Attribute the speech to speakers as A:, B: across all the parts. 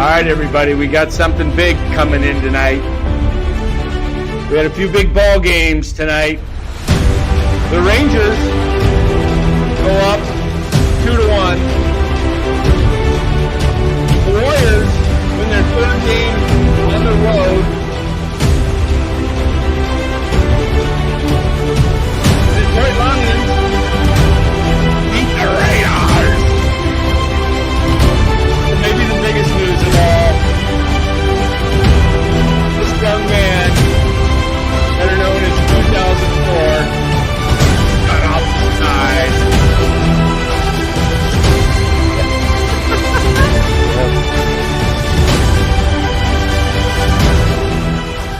A: right, everybody, we got something big coming in tonight. We had a few big ball games tonight. The Rangers go up 2-1. The Warriors win their third game on the road. The Detroit Lions beat the Raiders. Maybe the biggest news of all. This young man, better known as 2004, got off the side.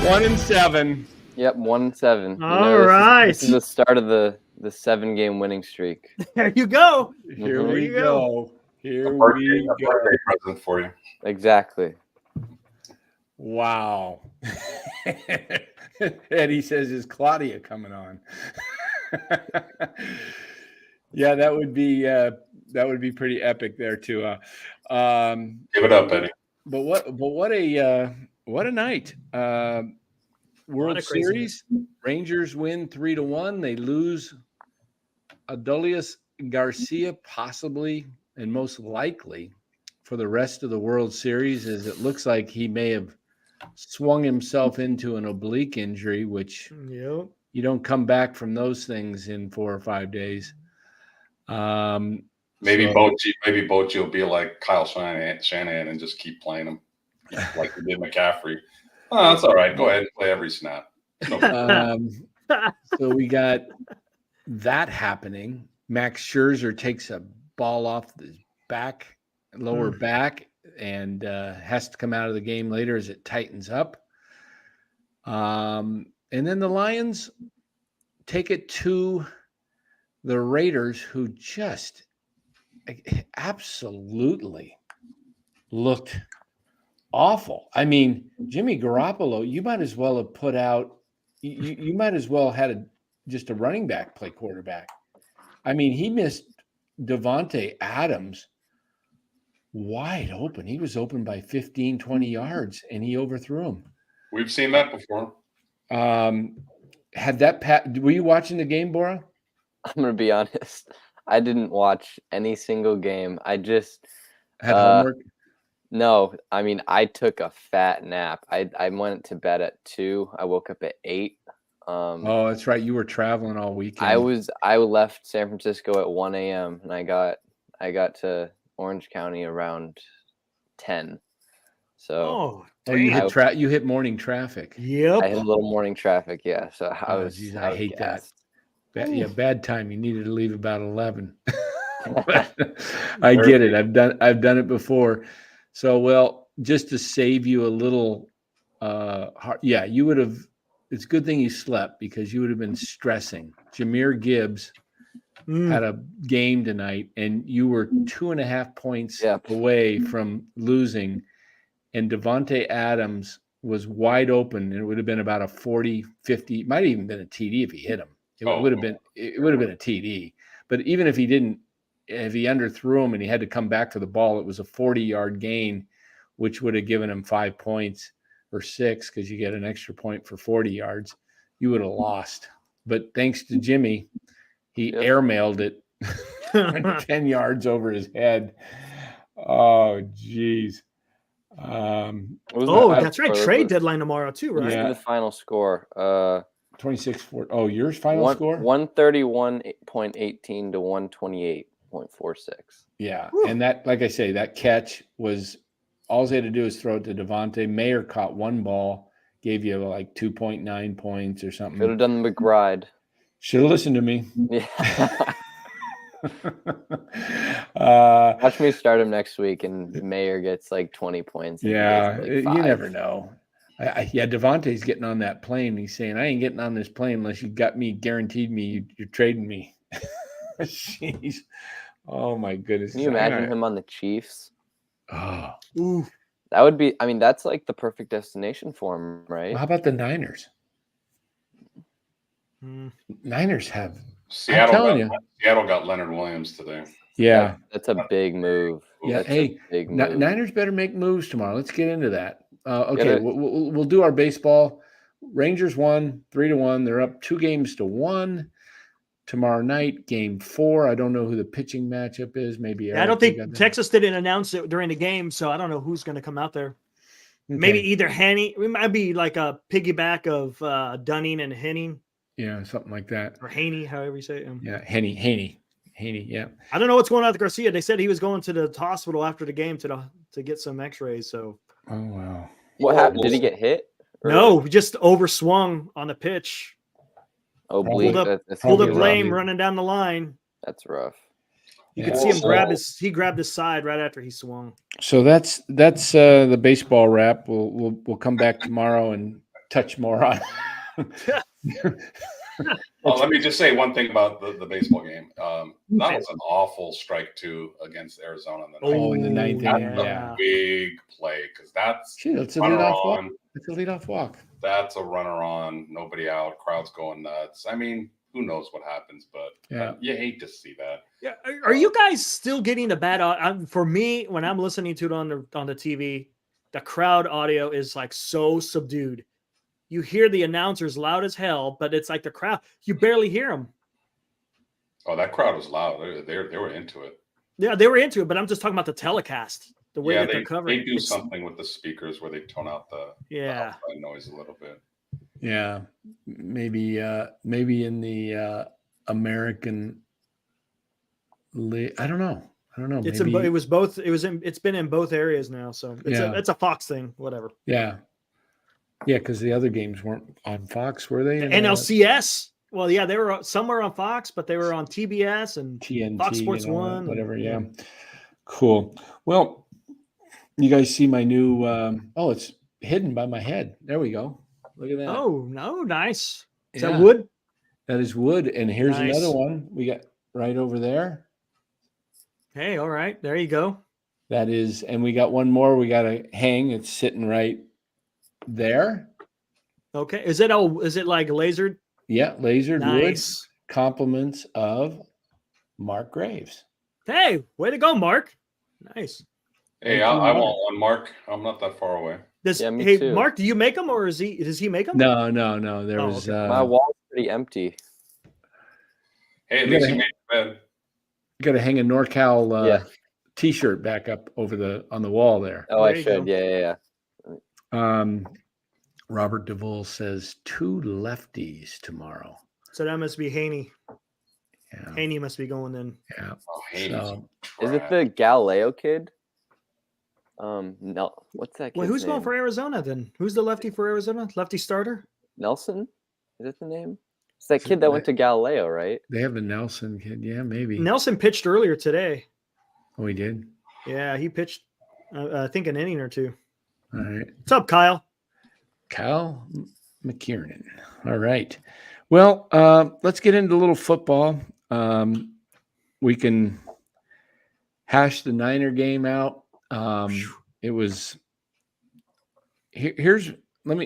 A: 1-7.
B: Yep, 1-7.
C: All right.
B: This is the start of the 7-game winning streak.
C: There you go.
A: Here we go. Here
D: A
A: we go.
D: birthday present for you.
B: Exactly.
A: Wow. Eddie says, is Claudia coming on? Yeah, that would be pretty epic there too.
D: Give it up, Eddie.
A: But what a night. World Series, Rangers win 3-1. They lose Adolis Garcia possibly and most likely for the rest of the World Series, as it looks like he may have swung himself into an oblique injury, which you don't come back from those things in 4 or 5 days.
D: Maybe Bochy will be like Kyle Shanahan and just keep playing him like he did McCaffrey. Oh, that's all right. Go ahead and play every snap. No.
A: So we got that happening. Max Scherzer takes a ball off the lower back, and has to come out of the game later as it tightens up. And then the Lions take it to the Raiders, who just absolutely looked awful. I mean, Jimmy Garoppolo, you might as well have put out – you might as well had just a running back play quarterback. I mean, he missed Davante Adams wide open. He was open by 15, 20 yards, and he overthrew him.
D: We've seen that before.
A: Were you watching the game, Bora?
B: I'm going to be honest. I didn't watch any single game. I just
A: had homework.
B: No, I mean, I took a fat nap. I went to bed at 2. I woke up at 8.
A: Oh, that's right. You were traveling all weekend.
B: I left San Francisco at 1 a.m. and I got to Orange County around 10. So
A: you hit morning traffic.
C: Yep.
B: I hit a little morning traffic. Yeah. So I
A: hate that. Bad time. You needed to leave about 11. I get it. I've done it before. So, well, just to save you a little, you would have. It's a good thing you slept, because you would have been stressing. Jahmyr Gibbs had a game tonight, and you were 2.5 points away from losing. And Davante Adams was wide open, and it would have been about a 40, 50, might have even been a TD if he hit him. It would have been a TD. But even if he didn't, if he underthrew him and he had to come back for the ball, it was a 40-yard gain, which would have given him 5 points or 6, because you get an extra point for 40 yards. You would have lost. But thanks to Jimmy, he airmailed it 10 yards over his head. Oh, geez.
C: That's right. Trade deadline tomorrow too, right?
B: Yeah. The final score.
A: 26-4. Oh, yours final score?
B: 131.18 to 128.46.
A: Yeah. Whew. And that, like I say, that catch was all they had to do is throw it to Devontae. Mayer caught one ball, gave you like 2.9 points or something.
B: Could have done the McBride.
A: Should have listened to me.
B: Yeah. Watch me start him next week, and Mayer gets like 20 points.
A: Yeah, you never know. Devontae's getting on that plane. He's saying, I ain't getting on this plane unless you got me, guaranteed me you're trading me. Jeez. Oh, my goodness.
B: Can you imagine him on the Chiefs?
A: Oh,
C: ooh.
B: That would be, I mean, that's like the perfect destination for him, right?
A: Well, how about the Niners? Niners have
D: Seattle got Leonard Williams today.
A: Yeah.
B: That's a big move.
A: Yeah.
B: That's
A: Hey,
B: a big move.
A: Niners better make moves tomorrow. Let's get into that. Okay,
B: it.
A: we'll do our baseball. Rangers won 3-1. They're up 2-1 tomorrow night. Game 4. I don't know who the pitching matchup is. Maybe
C: Yeah, I don't
A: Eric, you got
C: think
A: that?
C: Texas didn't announce it during the game, so I don't know who's going to come out there.
A: Okay.
C: Maybe either Henning. It might be like a piggyback of Dunning and Henning.
A: Yeah, something like that.
C: Or Haney, however you say it.
A: Yeah, Haney. Yeah.
C: I don't know what's going on with Garcia. They said he was going to the hospital after the game to get some X-rays. So.
A: Oh wow.
B: What happened? Did he get hit?
C: No, he just overswung on the pitch.
B: Oblique.
C: Pulled up
A: rough.
C: lame running down the line.
B: That's rough.
C: You could see him grabbed his side right after he swung.
A: So that's the baseball wrap. We'll come back tomorrow and touch more on.
D: Let me just say one thing about the baseball game. That was an awful strike 2 against Arizona in the ninth.
A: In the ninth inning.
D: That's
A: Yeah.
D: a big play because that's
A: It's a
D: runner
A: leadoff walk.
D: on.
A: It's a leadoff walk.
D: That's a runner on, nobody out, crowd's going nuts. I mean, who knows what happens, but you hate to see that.
C: Yeah, are you guys still getting the bad? For me, when I'm listening to it on the TV, the crowd audio is like so subdued. You hear the announcers loud as hell, but it's like the crowd, you barely hear them.
D: Oh, that crowd was loud. They were into it.
C: Yeah, they were into it, but I'm just talking about the telecast, the way that they're covering.
D: They do something with the speakers where they tone out the outside noise a little bit.
A: Yeah, maybe in the American League. I don't know.
C: It's been in both areas now, so it's a Fox thing, whatever.
A: Yeah, because the other games weren't on Fox, were they?
C: NLCS. Well, yeah, they were somewhere on Fox, but they were on TBS and
A: TNT,
C: Fox Sports 1,
A: whatever. Yeah, cool. Well, you guys see my new? It's hidden by my head. There we go. Look at that.
C: Oh, no, nice. Is
A: Yeah.
C: that wood?
A: That is wood. And here's
C: Nice.
A: another one we got right over there.
C: Hey, all right. There you go.
A: That is, and we got one more we got to hang. It's sitting right there.
C: Okay. Is it like lasered?
A: Yeah, lasered
C: Nice.
A: wood. Compliments of Mark Graves.
C: Hey, way to go, Mark. Nice.
D: Hey, I want one, Mark. I'm not that far away.
B: Me too.
C: Mark, do you make them or does he make them?
A: No. There was
C: okay.
B: My wall's pretty empty.
D: Hey, at least you made the bed.
A: You got to hang a NorCal T-shirt back up on the wall there.
B: Oh,
C: There
B: I
C: you
B: should.
C: go.
B: Yeah.
A: Robert DeVol says 2 lefties tomorrow.
C: So that must be Haney.
A: Yeah.
C: Haney must be going then.
A: Yeah.
D: Oh, hey.
A: So,
B: Is it the Galileo kid? No. What's that kid?
C: Well, who's going for Arizona then? Who's the lefty for Arizona? Lefty starter?
B: Nelson? Is that the name? It's that kid that went to Galileo, right?
A: they have a Nelson kid. Yeah, maybe.
C: Nelson pitched earlier today.
A: Oh, he did.
C: Yeah, he pitched, I think, an inning or two.
A: All right.
C: What's up, Kyle?
A: Kyle McKiernan. All right. Well, let's get into a little football. We can hash the Niner game out. It was let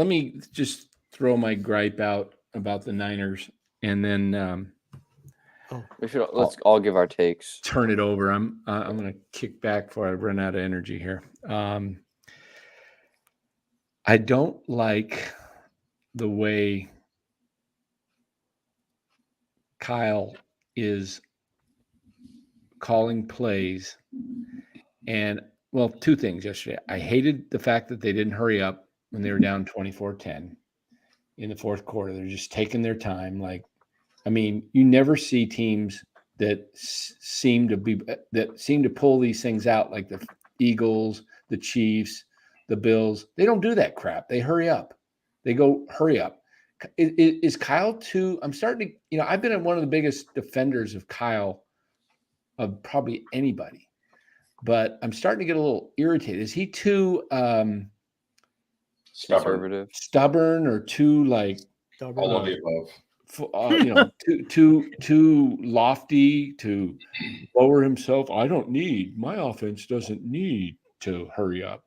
A: me just throw my gripe out about the Niners and then
B: Let's all give our takes.
A: turn it over. I'm going to kick back before I run out of energy here. I don't like the way Kyle is calling plays. And, well, 2 things yesterday. I hated the fact that they didn't hurry up when they were down 24-10 in the fourth quarter. They're just taking their time. You never see teams that seem to pull these things out like the Eagles, the Chiefs, the Bills. They don't do that crap. They hurry up. They go hurry up. Is Kyle too? I'm starting to, I've been one of the biggest defenders of Kyle of probably anybody, but I'm starting to get a little irritated. Is he too stubborn or too
D: all of the above?
A: Too lofty to lower himself? My offense doesn't need to hurry up.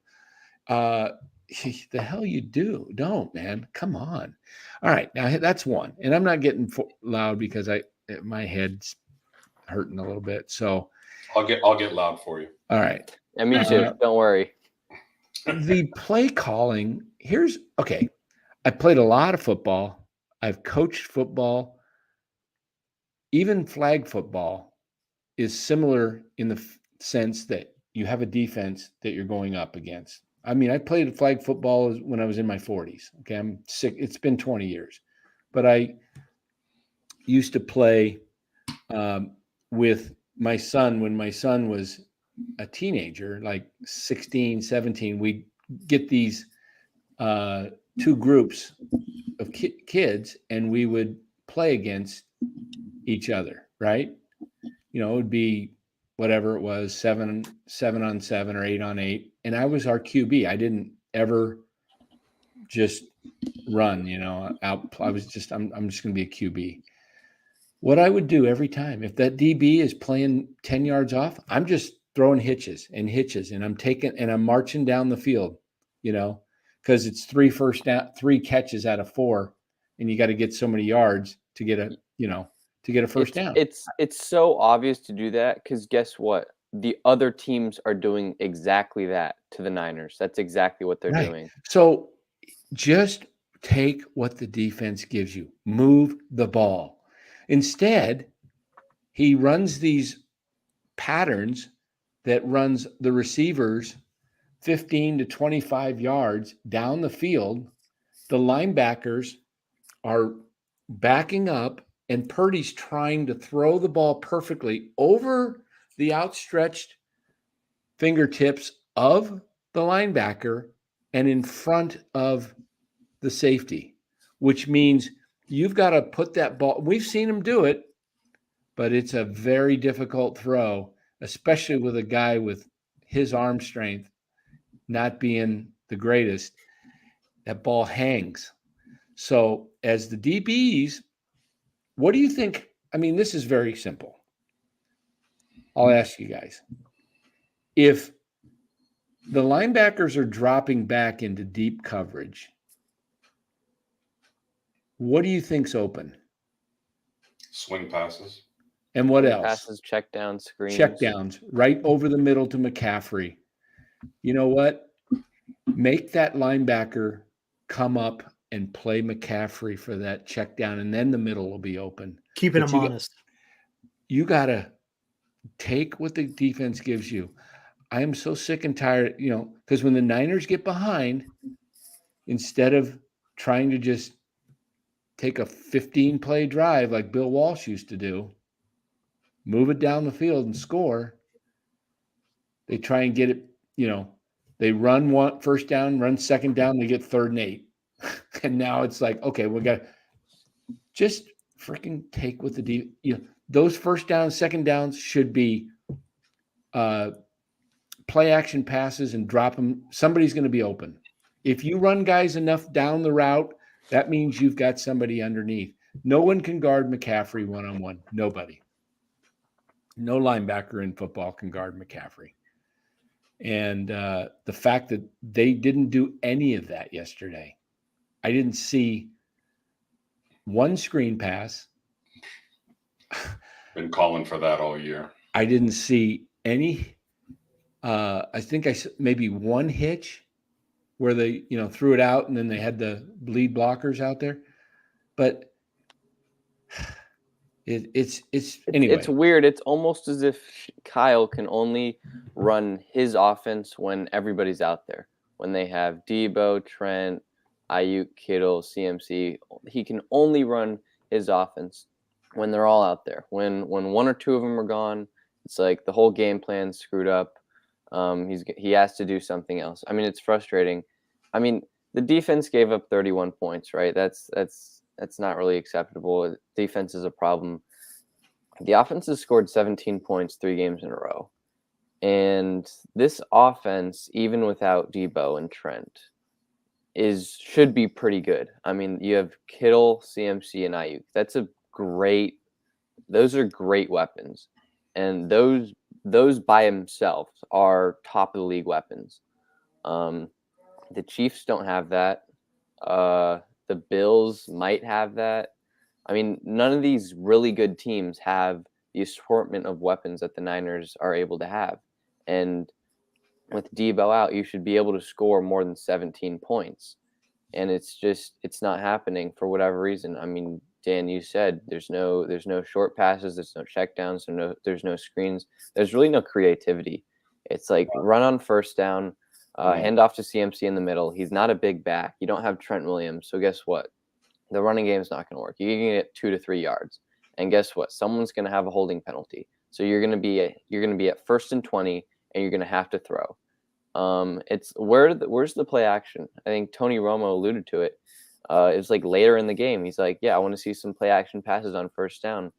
A: The hell you do? Don't, man. Come on. All right. Now that's one. And I'm not getting loud because my head's hurting a little bit. So
D: I'll get loud for you.
A: all right.
B: And me too. Don't worry.
A: The play calling, okay. I played a lot of football. I've coached football. Even flag football is similar in the sense that you have a defense that you're going up against. I mean, I played flag football when I was in my 40s. Okay, I'm sick. It's been 20 years. But I used to play with my son when my son was a teenager, like 16, 17. We'd get these two groups of kids, and we would play against each other, right? It would be whatever it was, 7 on 7 or 8 on 8. And I was our QB. I didn't ever just run, out. I'm just going to be a QB. What I would do every time, if that DB is playing 10 yards off, I'm just throwing hitches, and I'm marching down the field, because it's 3 catches out of 4, and you got to get so many yards to get a first down.
B: It's so obvious to do that, because guess what? The other teams are doing exactly that to the Niners. That's exactly what they're doing.
A: So just take what the defense gives you. Move the ball. Instead, he runs these patterns that runs the receivers 15 to 25 yards down the field. The linebackers are backing up, and Purdy's trying to throw the ball perfectly over the outstretched fingertips of the linebacker and in front of the safety, which means you've got to put that ball. We've seen him do it, but it's a very difficult throw, especially with a guy with his arm strength not being the greatest. That ball hangs. So as the DBs, what do you think? I mean, this is very simple. I'll ask you guys. If the linebackers are dropping back into deep coverage, what do you think's open?
D: Swing passes.
A: And what
B: Swing
A: else?
B: Passes, check downs, screens.
A: Check downs, right over the middle to McCaffrey. You know what? Make that linebacker come up and play McCaffrey for that check down, and then the middle will be open.
C: Keeping them honest.
A: You got to take what the defense gives you. I am so sick and tired, because when the Niners get behind, instead of trying to just take a 15-play drive like Bill Walsh used to do, move it down the field and score, they try and get it, they run first down, run second down, they get 3rd and 8. And now it's like, okay, we got to just freaking take what those first downs, second downs should be play action passes and drop them. Somebody's going to be open. If you run guys enough down the route, that means you've got somebody underneath. No one can guard McCaffrey one-on-one. Nobody. No linebacker in football can guard McCaffrey. And the fact that they didn't do any of that yesterday, I didn't see one screen pass.
D: Been calling for that all year.
A: I didn't see any. I think maybe one hitch where they, threw it out and then they had the lead blockers out there. But it's anyway.
B: It's weird. It's almost as if Kyle can only run his offense when everybody's out there. When they have Debo, Trent, Ayuk, Kittle, CMC, he can only run his offense when they're all out there. When one or two of them are gone, it's like the whole game plan's screwed up. He has to do something else. I mean, it's frustrating. I mean, the defense gave up 31 points, right? That's not really acceptable. Defense is a problem. The offense has scored 17 points 3 games in a row. And this offense, even without Debo and Trent, should be pretty good. I mean, you have Kittle, CMC, and Ayuk. Those are great weapons. And those by themselves are top of the league weapons. The Chiefs don't have that. The Bills might have that. I mean, none of these really good teams have the assortment of weapons that the Niners are able to have. And with Debo out, you should be able to score more than 17 points. And it's not happening for whatever reason. I mean, Dan, you said there's no short passes, there's no checkdowns, there's no screens. There's really no creativity. It's like run on first down, hand off to CMC in the middle. He's not a big back. You don't have Trent Williams, so guess what? The running game is not going to work. You're going to get 2 to 3 yards, and guess what? Someone's going to have a holding penalty. So you're going to be at 1st and 20, and you're going to have to throw. It's where's the play action? I think Tony Romo alluded to it. It was like later in the game. He's like, yeah, I want to see some play action passes on first down.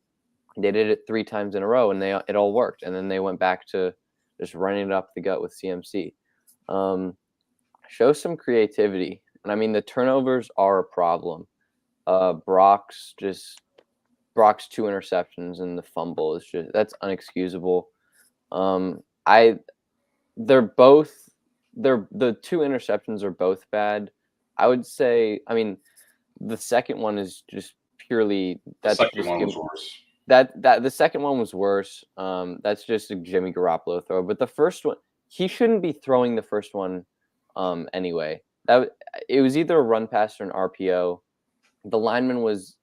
B: They did it 3 times in a row, and it all worked. And then they went back to just running it up the gut with CMC. Show some creativity. And I mean, the turnovers are a problem. Brock's 2 interceptions and the fumble is that's unexcusable. The 2 interceptions are both bad. I would say, I mean, the second one is just purely
D: the second one was worse.
B: The second one was worse. That's just a Jimmy Garoppolo throw. But the first one, he shouldn't be throwing the first one anyway. It was either a run pass or an RPO. The lineman was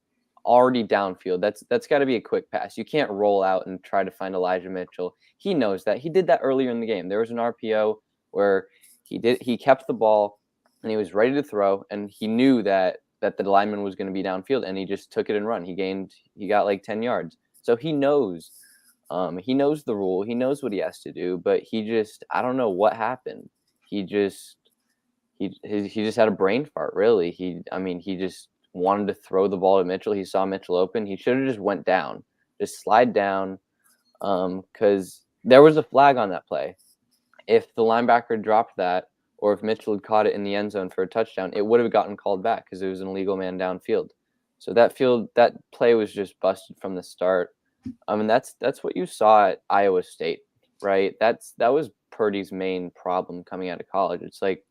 B: already downfield. That's got to be a quick pass. You can't roll out and try to find Elijah Mitchell. He knows that. He did that earlier in the game. There was an RPO where he kept the ball and he was ready to throw, and he knew that the lineman was going to be downfield, and he just took it and run. He got like 10 yards. So he knows the rule. He knows what he has to do, but I don't know what happened. He just had a brain fart, really. He just wanted to throw the ball to Mitchell. He saw Mitchell open. He should have just went down, just slide down, because there was a flag on that play. If the linebacker dropped that, or if Mitchell had caught it in the end zone for a touchdown, it would have gotten called back because it was an illegal man downfield. So that play was just busted from the start. I mean, that's what you saw at Iowa State, right? That was Purdy's main problem coming out of college. It's like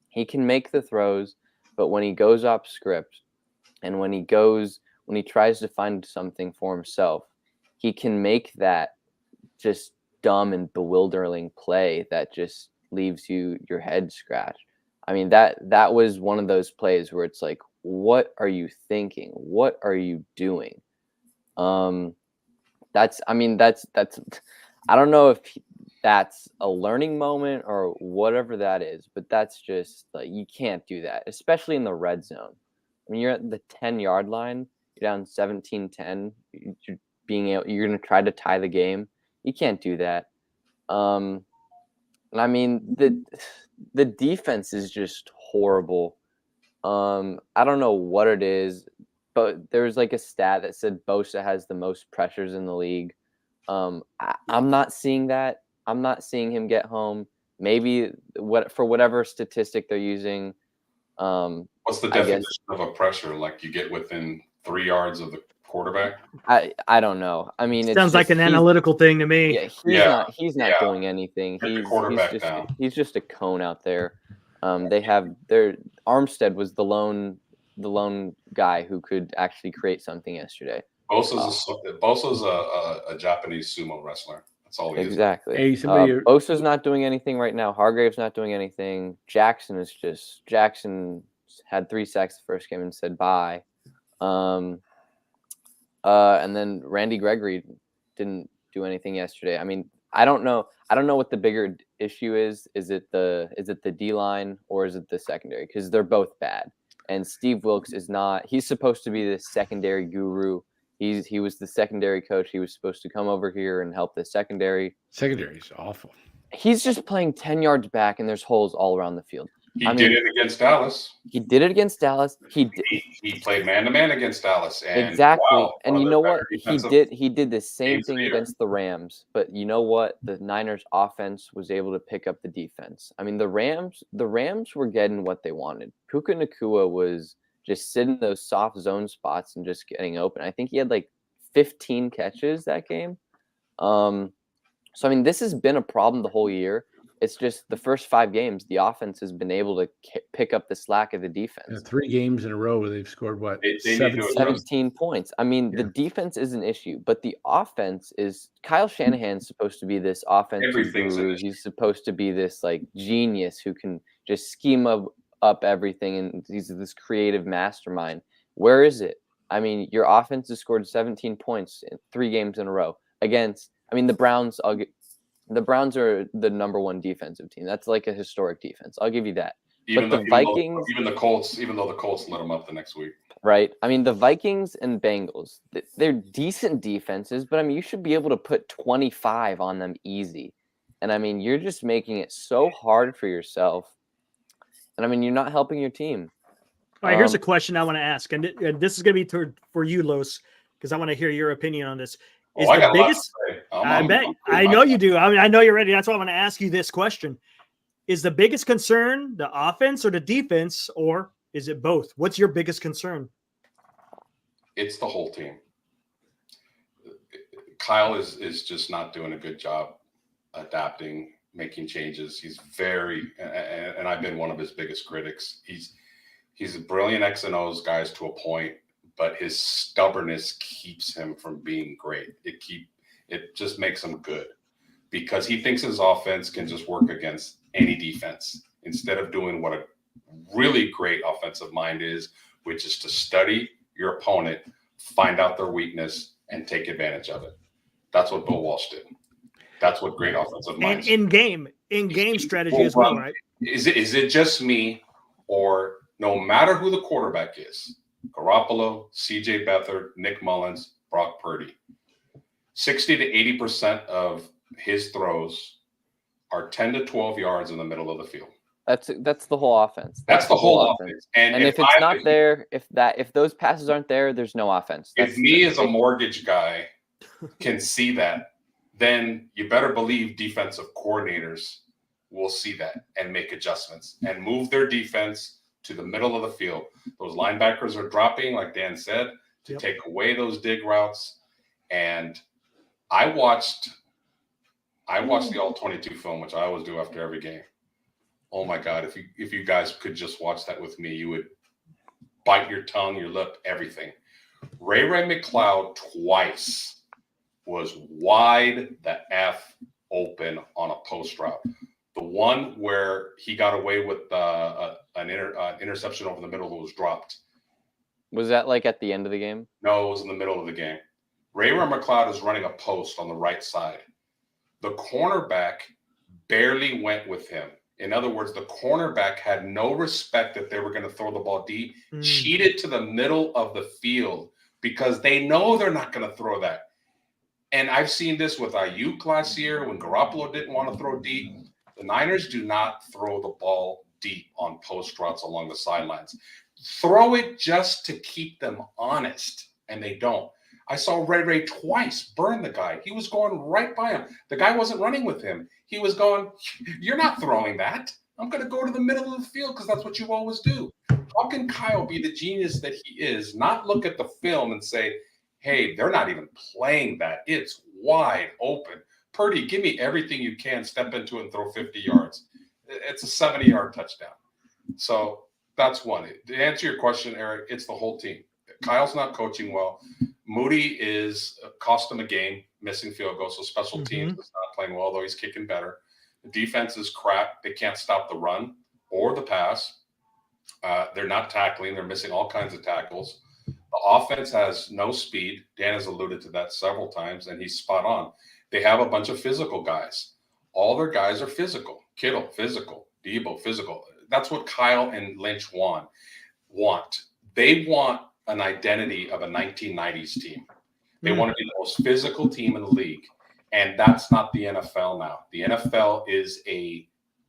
B: he can make the throws, but when he goes off script and when he tries to find something for himself, he can make that just dumb and bewildering play that just leaves your head scratched. I mean, that was one of those plays where it's like, what are you thinking? What are you doing? That's I don't know if that's a learning moment or whatever that is, but that's just like, you can't do that, especially in the red zone. I mean, you're at the 10-yard line, you're down 17-10, you're going to try to tie the game. You can't do that. And I mean, the defense is just horrible. I don't know what it is, but there's like a stat that said Bosa has the most pressures in the league. I'm not seeing that. I'm not seeing him get home. Maybe for whatever statistic they're using.
D: What's the definition of a pressure? Like you get within 3 yards of the quarterback?
B: I don't know. I mean, it
C: sounds like an analytical thing to me.
B: Yeah, he's not doing anything. He's just a cone out there. Armstead was the lone guy who could actually create something yesterday.
D: Bosa's a Japanese sumo wrestler. That's all he is.
B: Exactly.
A: Hey,
B: Bosa's not doing anything right now. Hargrave's not doing anything. Jackson had 3 sacks the first game and said bye. And then Randy Gregory didn't do anything yesterday. I mean, I don't know what the bigger issue is. Is it the D line or is it the secondary? Because they're both bad. And Steve Wilkes is not. He's supposed to be the secondary guru. He was the secondary coach. He was supposed to come over here and help the secondary.
A: Secondary's awful.
B: He's just playing 10 yards back, and there's holes all around the field.
D: He did it against Dallas.
B: He did it against Dallas.
D: He played man-to-man against Dallas. And
B: exactly.
D: Wow,
B: and you know what? He did the same thing against the Rams. But you know what? The Niners offense was able to pick up the defense. I mean, the Rams were getting what they wanted. Puka Nacua was just sitting in those soft zone spots and just getting open. I think he had like 15 catches that game. So, I mean, this has been a problem the whole year. It's just the first 5 games, the offense has been able to pick up the slack of the defense.
A: 3 games in a row where they've scored what?
D: They need to
B: 17 points. I mean, the defense is an issue, but the offense is Kyle Shanahan's supposed to be this offensive
D: Everything's an
B: guru.
D: issue.
B: He's supposed to be this like genius who can just scheme up everything, and he's this creative mastermind. Where is it? I mean, your offense has scored 17 points in 3 games in a row against. I mean, the Browns. The Browns are the number 1 defensive team. That's like a historic defense. I'll give you that. But the Vikings,
D: even the Colts, even though the Colts lit them up the next week,
B: right? I mean, the Vikings and Bengals, they're decent defenses, but I mean, you should be able to put 25 on them easy. And I mean, you're just making it so hard for yourself. And I mean, you're not helping your team.
C: All right, here's a question I want to ask, and this is going to be for you, Los, because I want to hear your opinion on this. Is the biggest? I bet I know you do. I mean, I know you're ready. That's why I want to ask you this question: is the biggest concern the offense or the defense, or is it both? What's your biggest concern?
D: It's the whole team. Kyle is just not doing a good job adapting, making changes. He's very, and I've been one of his biggest critics. He's a brilliant X and O's guys to a point, but his stubbornness keeps him from being great. It just makes him good because he thinks his offense can just work against any defense instead of doing what a really great offensive mind is, which is to study your opponent, find out their weakness, and take advantage of it. That's what Bill Walsh did. That's what great offensive minds
C: in game strategy as well, right?
D: Is it just me, or no matter who the quarterback is? Garoppolo, C.J. Beathard, Nick Mullins, Brock Purdy. 60 to 80% of his throws are 10 to 12 yards in the middle of the field.
B: That's the whole offense.
D: That's the whole offense.
B: And if it's not there, if those passes aren't there, there's no offense.
D: If me as a mortgage guy can see that, then you better believe defensive coordinators will see that and make adjustments and move their defense to the middle of the field. Those linebackers are dropping, like Dan said, to take away those dig routes. And I watched the All-22 film, which I always do after every game. Oh my God, if you guys could just watch that with me, you would bite your tongue, your lip, everything. Ray McCloud twice was wide the F open on a post route. The one where he got away with an interception over the middle that was dropped.
B: Was that like at the end of the game?
D: No, it was in the middle of the game. Ray McCloud is running a post on the right side. The cornerback barely went with him. In other words, the cornerback had no respect that they were going to throw the ball deep, cheated to the middle of the field because they know they're not going to throw that. And I've seen this with Ayuk last year when Garoppolo didn't want to throw deep. The Niners do not throw the ball deep on post routes along the sidelines. Throw it just to keep them honest, and they don't. I saw Ray twice burn the guy. He was going right by him. The guy wasn't running with him. He was going, you're not throwing that. I'm going to go to the middle of the field because that's what you always do. How can Kyle be the genius that he is, not look at the film and say, hey, they're not even playing that. It's wide open. Purdy, give me everything you can, step into it and throw 50 yards. It's a 70-yard touchdown. So that's one. To answer your question, Eric, it's the whole team. Kyle's not coaching well. Moody is cost him a game, missing field goals. So special teams is not playing well, although he's kicking better. The defense is crap. They can't stop the run or the pass. They're not tackling. They're missing all kinds of tackles. The offense has no speed. Dan has alluded to that several times, and he's spot on. They have a bunch of physical guys. All their guys are physical. Kittle, physical. Debo, physical. That's what Kyle and Lynch want. They want an identity of a 1990s team. They want to be the most physical team in the league. And that's not the NFL now. The NFL is a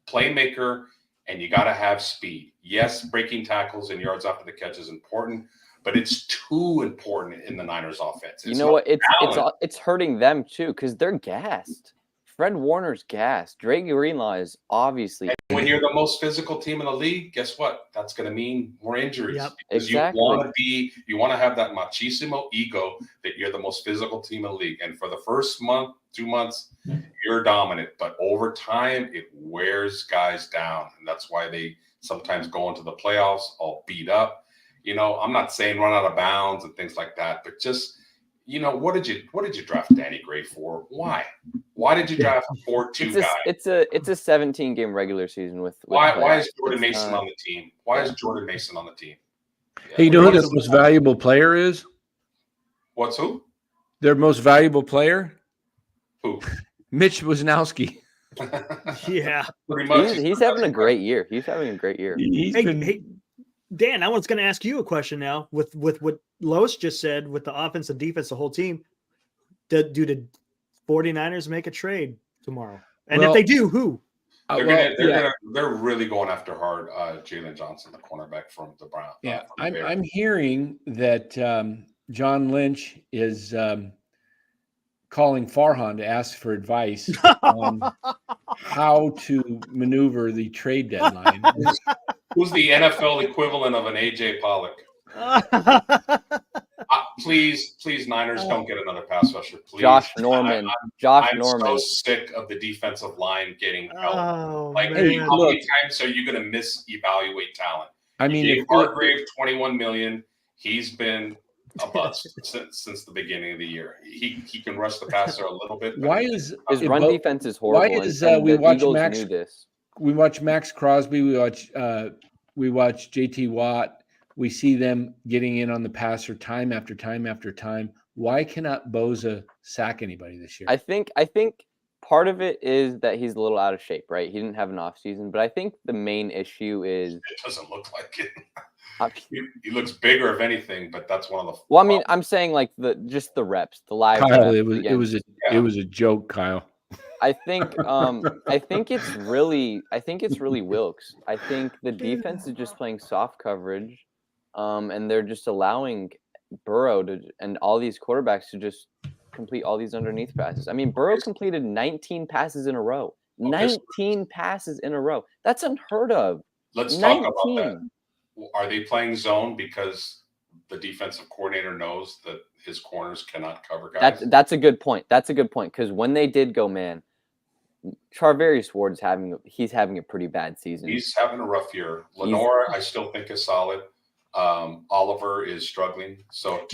D: playmaker, and you got to have speed. Yes, breaking tackles and yards after the catch is important, but it's too important in the Niners offense.
B: You know what? It's hurting them too because they're gassed. Fred Warner's gas. Drake Greenlaw is obviously.
D: And when you're the most physical team in the league, guess what? That's going to mean more injuries.
C: Yep.
D: Because
B: Exactly.
D: you want to have that machismo ego that you're the most physical team in the league. And for the first month, 2 months, you're dominant. But over time, it wears guys down. And that's why they sometimes go into the playoffs all beat up. I'm not saying run out of bounds and things like that, but just, what did you draft Danny Gray for? Why did you draft a 4-2 guy?
B: It's a 17-game regular season with
D: why is Jordan Mason on the team? Why is Jordan Mason on the team?
A: Hey, you know who their most valuable player is?
D: What's who?
A: Their most valuable player?
D: Who?
A: Mitch Wisnowski.
C: Yeah.
D: Pretty much.
B: He's having a great year. He's having a great year.
C: Hey, Dan, I was going to ask you a question now with what Lois just said with the offense and defense, the whole team. Do the 49ers make a trade tomorrow? And if they do, who?
D: They're really going after hard Jalen Johnson, the cornerback from the Browns.
A: Yeah, I'm hearing that John Lynch is calling Farhan to ask for advice on how to maneuver the trade deadline.
D: Who's the NFL equivalent of an AJ Pollock? Please, Niners, don't get another pass rusher. Please.
B: Josh Norman.
D: I'm so sick of the defensive line getting help.
C: Oh,
D: how many times are you going to misevaluate talent?
A: I mean,
D: if Hargrave $21 million, he's been a bust since the beginning of the year. He can rush the passer a little bit.
A: Why is
B: his run defense is horrible?
A: Why is we watch Max Crosby, we watch JT Watt. We see them getting in on the passer time after time after time. Why cannot Bosa sack anybody this year?
B: I think part of it is that he's a little out of shape, right? He didn't have an off season, but I think the main issue is
D: it doesn't look like it. He looks bigger, if anything, but that's one of the.
B: Well, I mean, I'm saying like the reps, the live.
A: Kyle,
B: reps
A: it was a joke, Kyle.
B: I think it's really Wilkes. I think the defense is just playing soft coverage, and they're just allowing Burrow and all these quarterbacks to just complete all these underneath passes. I mean, Burrow completed 19 passes in a row. 19 passes in a row. That's unheard of.
D: Let's talk about that. Are they playing zone because the defensive coordinator knows that his corners cannot cover guys?
B: That's a good point. Because when they did go man, Charvarius Ward's having a pretty bad season.
D: He's having a rough year. Lenore, I still think is solid. Oliver is struggling. So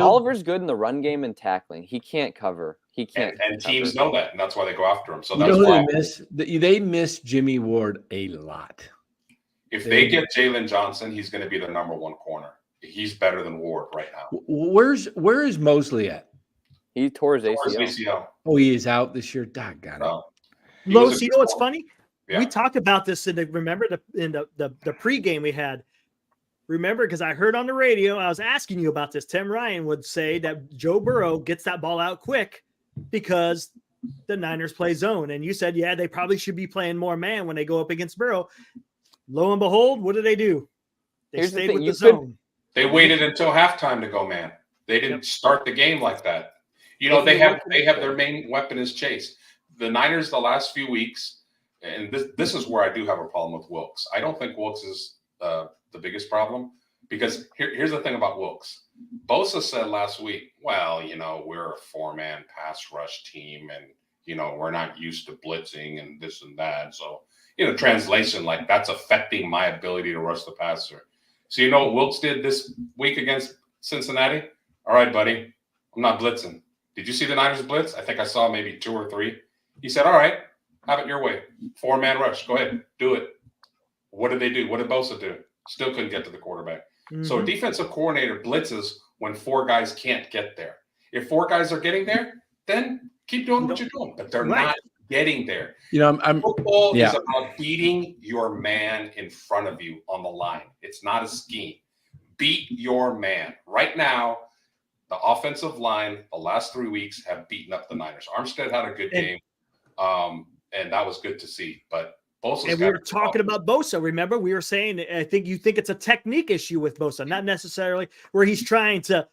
B: Oliver's good in the run game and tackling. He can't cover. He can't.
D: And teams know that, and that's why they go after him. So
A: that's why they miss Jimmy Ward a lot.
D: If they get Jalen Johnson, he's going to be the number one corner. He's better than Ward right now.
A: Where is Mosley at?
B: He tore his ACL.
A: Oh, he is out this year. Doggone it.
C: Los, you know what's funny?
D: Yeah.
C: We talked about this in the pregame we had. Remember, because I heard on the radio, I was asking you about this. Tim Ryan would say that Joe Burrow gets that ball out quick because the Niners play zone. And you said, yeah, they probably should be playing more man when they go up against Burrow. Lo and behold, what do? They stayed with the zone.
D: They waited until halftime to go man. They didn't start the game like that. They have their main weapon is Chase. The Niners the last few weeks, and this is where I do have a problem with Wilkes. I don't think Wilkes is the biggest problem because here's the thing about Wilkes. Bosa said last week, well, we're a 4-man pass rush team and, we're not used to blitzing and this and that. So, translation, like that's affecting my ability to rush the passer. So, what Wilkes did this week against Cincinnati? All right, buddy, I'm not blitzing. Did you see the Niners blitz? I think I saw maybe 2 or 3. He said, all right, have it your way. 4-man rush. Go ahead. Do it. What did they do? What did Bosa do? Still couldn't get to the quarterback. Mm-hmm. So a defensive coordinator blitzes when 4 guys can't get there. If 4 guys are getting there, then keep doing what you're doing. But they're not getting there. Football is about beating your man in front of you on the line. It's not a scheme. Beat your man. Right now, the offensive line, the last 3 weeks, have beaten up the Niners. Armstead had a good game, and that was good to see. But Bosa's
C: and we were talking about Bosa. Remember, we were saying, I think you think it's a technique issue with Bosa, not necessarily where he's trying to.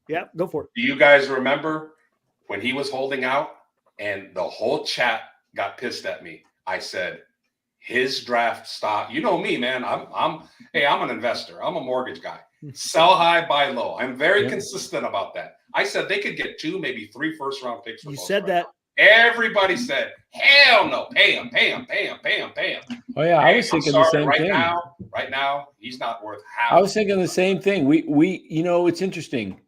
C: Yeah, go for it.
D: Do you guys remember when he was holding out and the whole chat got pissed at me. I said, his draft stock. You know me, man. I'm an investor. I'm a mortgage guy. Sell high, buy low. I'm very consistent about that. I said they could get 2, maybe 3 first-round picks.
C: You said that.
D: Everybody said, hell no, pay him.
A: Oh yeah, I was thinking the same thing.
D: Right now, he's not worth half.
A: I was thinking the same thing. We it's interesting.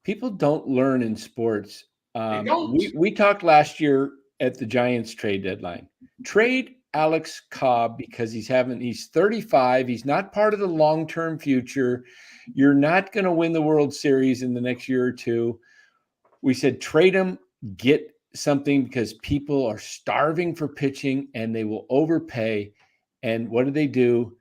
A: People don't learn in sports. We talked last year at the Giants trade deadline. Trade Alex Cobb because he's 35. He's not part of the long-term future. You're not going to win the World Series in the next year or two. We said trade him, get something, because people are starving for pitching and they will overpay. And what do?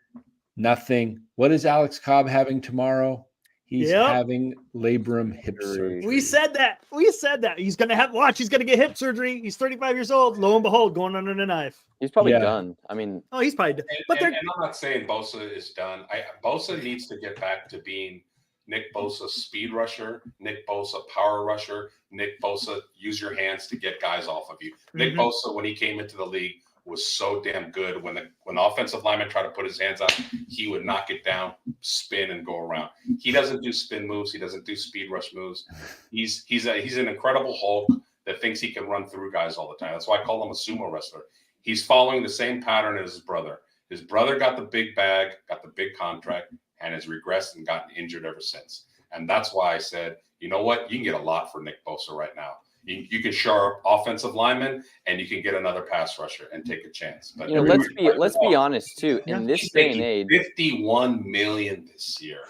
A: Nothing. What is Alex Cobb having tomorrow? He's having labrum hip surgery.
C: We said that. He's going to he's going to get hip surgery. He's 35 years old. Lo and behold, going under the knife.
B: He's probably done. I mean,
C: he's probably done.
D: And I'm not saying Bosa is done. Bosa needs to get back to being Nick Bosa speed rusher, Nick Bosa power rusher, Nick Bosa use your hands to get guys off of you. Nick Bosa, when he came into the league, was so damn good. When the offensive lineman tried to put his hands out, he would knock it down, spin, and go around. He doesn't do spin moves. He doesn't do speed rush moves. He's an incredible Hulk that thinks he can run through guys all the time. That's why I call him a sumo wrestler. He's following the same pattern as his brother. His brother got the big bag, got the big contract, and has regressed and gotten injured ever since. And that's why I said, you know what? You can get a lot for Nick Bosa right now. You can shore up offensive linemen, and you can get another pass rusher and take a chance. But
B: let's be honest too. In this day and age,
D: $51 million this year.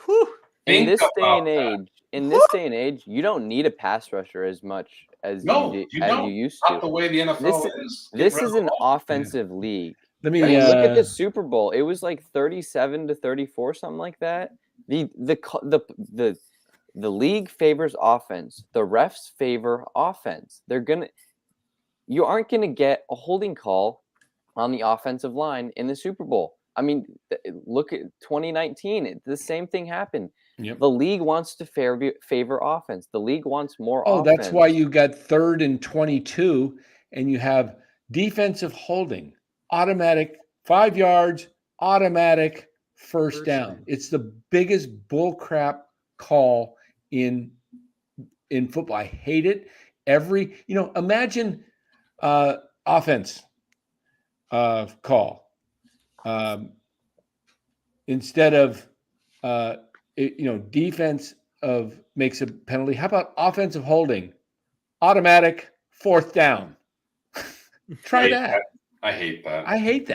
B: In this day and age, you don't need a pass rusher as much as you used to.
D: Not the way the NFL is.
B: This is an offensive league.
A: Let me
B: look at the Super Bowl. It was like 37-34, something like that. The league favors offense. The refs favor offense. You aren't gonna get a holding call on the offensive line in the Super Bowl. I mean, look at 2019. The same thing happened. Yep. The league wants to favor offense. The league wants more offense.
A: That's why you got 3rd and 22, and you have defensive holding, automatic 5 yards, automatic first down. It's the biggest bullcrap call in football. I hate it. Imagine offense call instead of defense makes a penalty. How about offensive holding, automatic 4th down? Try that.
D: I hate that.
A: I hate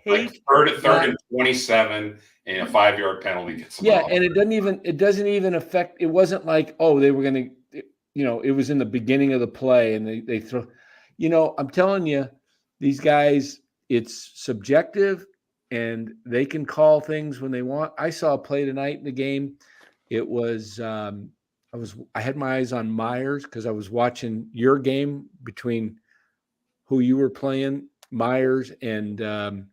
D: like third and 27 and a 5-yard penalty gets them off.
A: And it doesn't even affect. It wasn't like, they were going to, it was in the beginning of the play and they throw, I'm telling you, these guys, it's subjective and they can call things when they want. I saw a play tonight in the game. It was, I had my eyes on Myers because I was watching your game between who you were playing, Myers and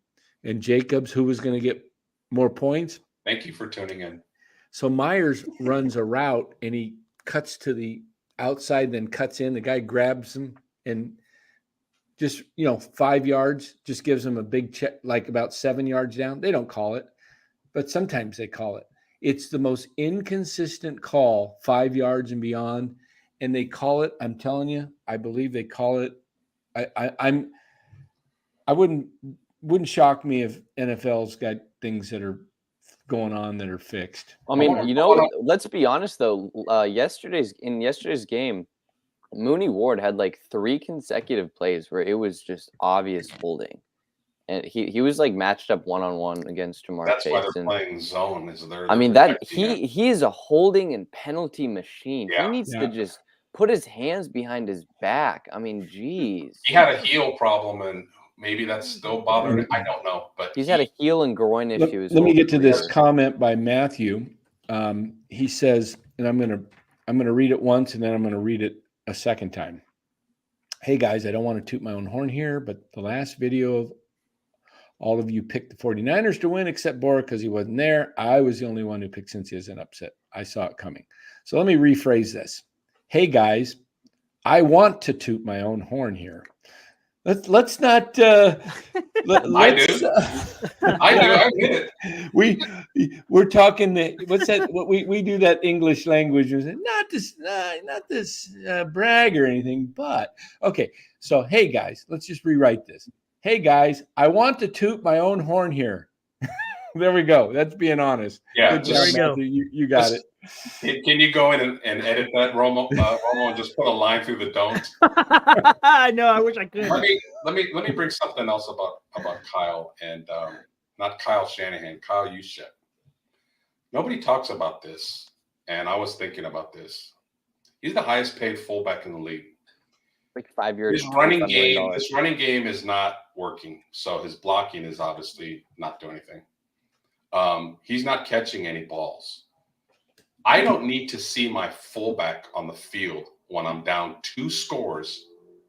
A: Jacobs, who was going to get more points.
D: Thank you for tuning in.
A: So Myers runs a route and he cuts to the outside, then cuts in. The guy grabs him and just, 5 yards, just gives him a big check, like about 7 yards down. They don't call it, but sometimes they call it. It's the most inconsistent call, 5 yards and beyond. And they call it, I'm telling you, I believe they call it. I wouldn't shock me if NFL's got things that are going on that are fixed.
B: I mean, let's be honest though. Yesterday's game, Mooney Ward had like 3 consecutive plays where it was just obvious holding, and he was like matched up 1-on-1 against Jamar Chase.
D: That's why they're playing zone.
B: He is a holding and penalty machine. Yeah. He needs to just put his hands behind his back. I mean, geez.
D: He had a heel problem, and maybe that's still bothering him. I don't know, but
B: he's had a heel and groin issue.
A: Let me get to this comment by Matthew. He says, and I'm gonna read it once, and then I'm gonna read it a second time. Hey guys, I don't want to toot my own horn here, but the last video of all of you picked the 49ers to win, except Bora because he wasn't there. I was the only one who picked Cincy as an upset. I saw it coming. So let me rephrase this. Hey guys, I want to toot my own horn here. Let's not.
D: I
A: Let's.
D: do. I do. I get it.
A: We're talking. What's that? What we do that English language. Not this brag or anything, but okay. So hey guys, let's just rewrite this. Hey guys, I want to toot my own horn here. There we go. That's being honest.
D: Yeah,
A: Good
C: there
A: job,
C: we go.
A: Matthew. You got it.
D: Can you go in and edit that, Romo? Romo, and just put a line through the don't.
C: I know. I wish I could.
D: Let me bring something else about Kyle and not Kyle Shanahan, Kyle Juszczyk. Nobody talks about this, and I was thinking about this. He's the highest paid fullback in the league.
B: Like 5 years.
D: His running game is not working, so his blocking is obviously not doing anything. He's not catching any balls. I don't need to see my fullback on the field when I'm down 2 scores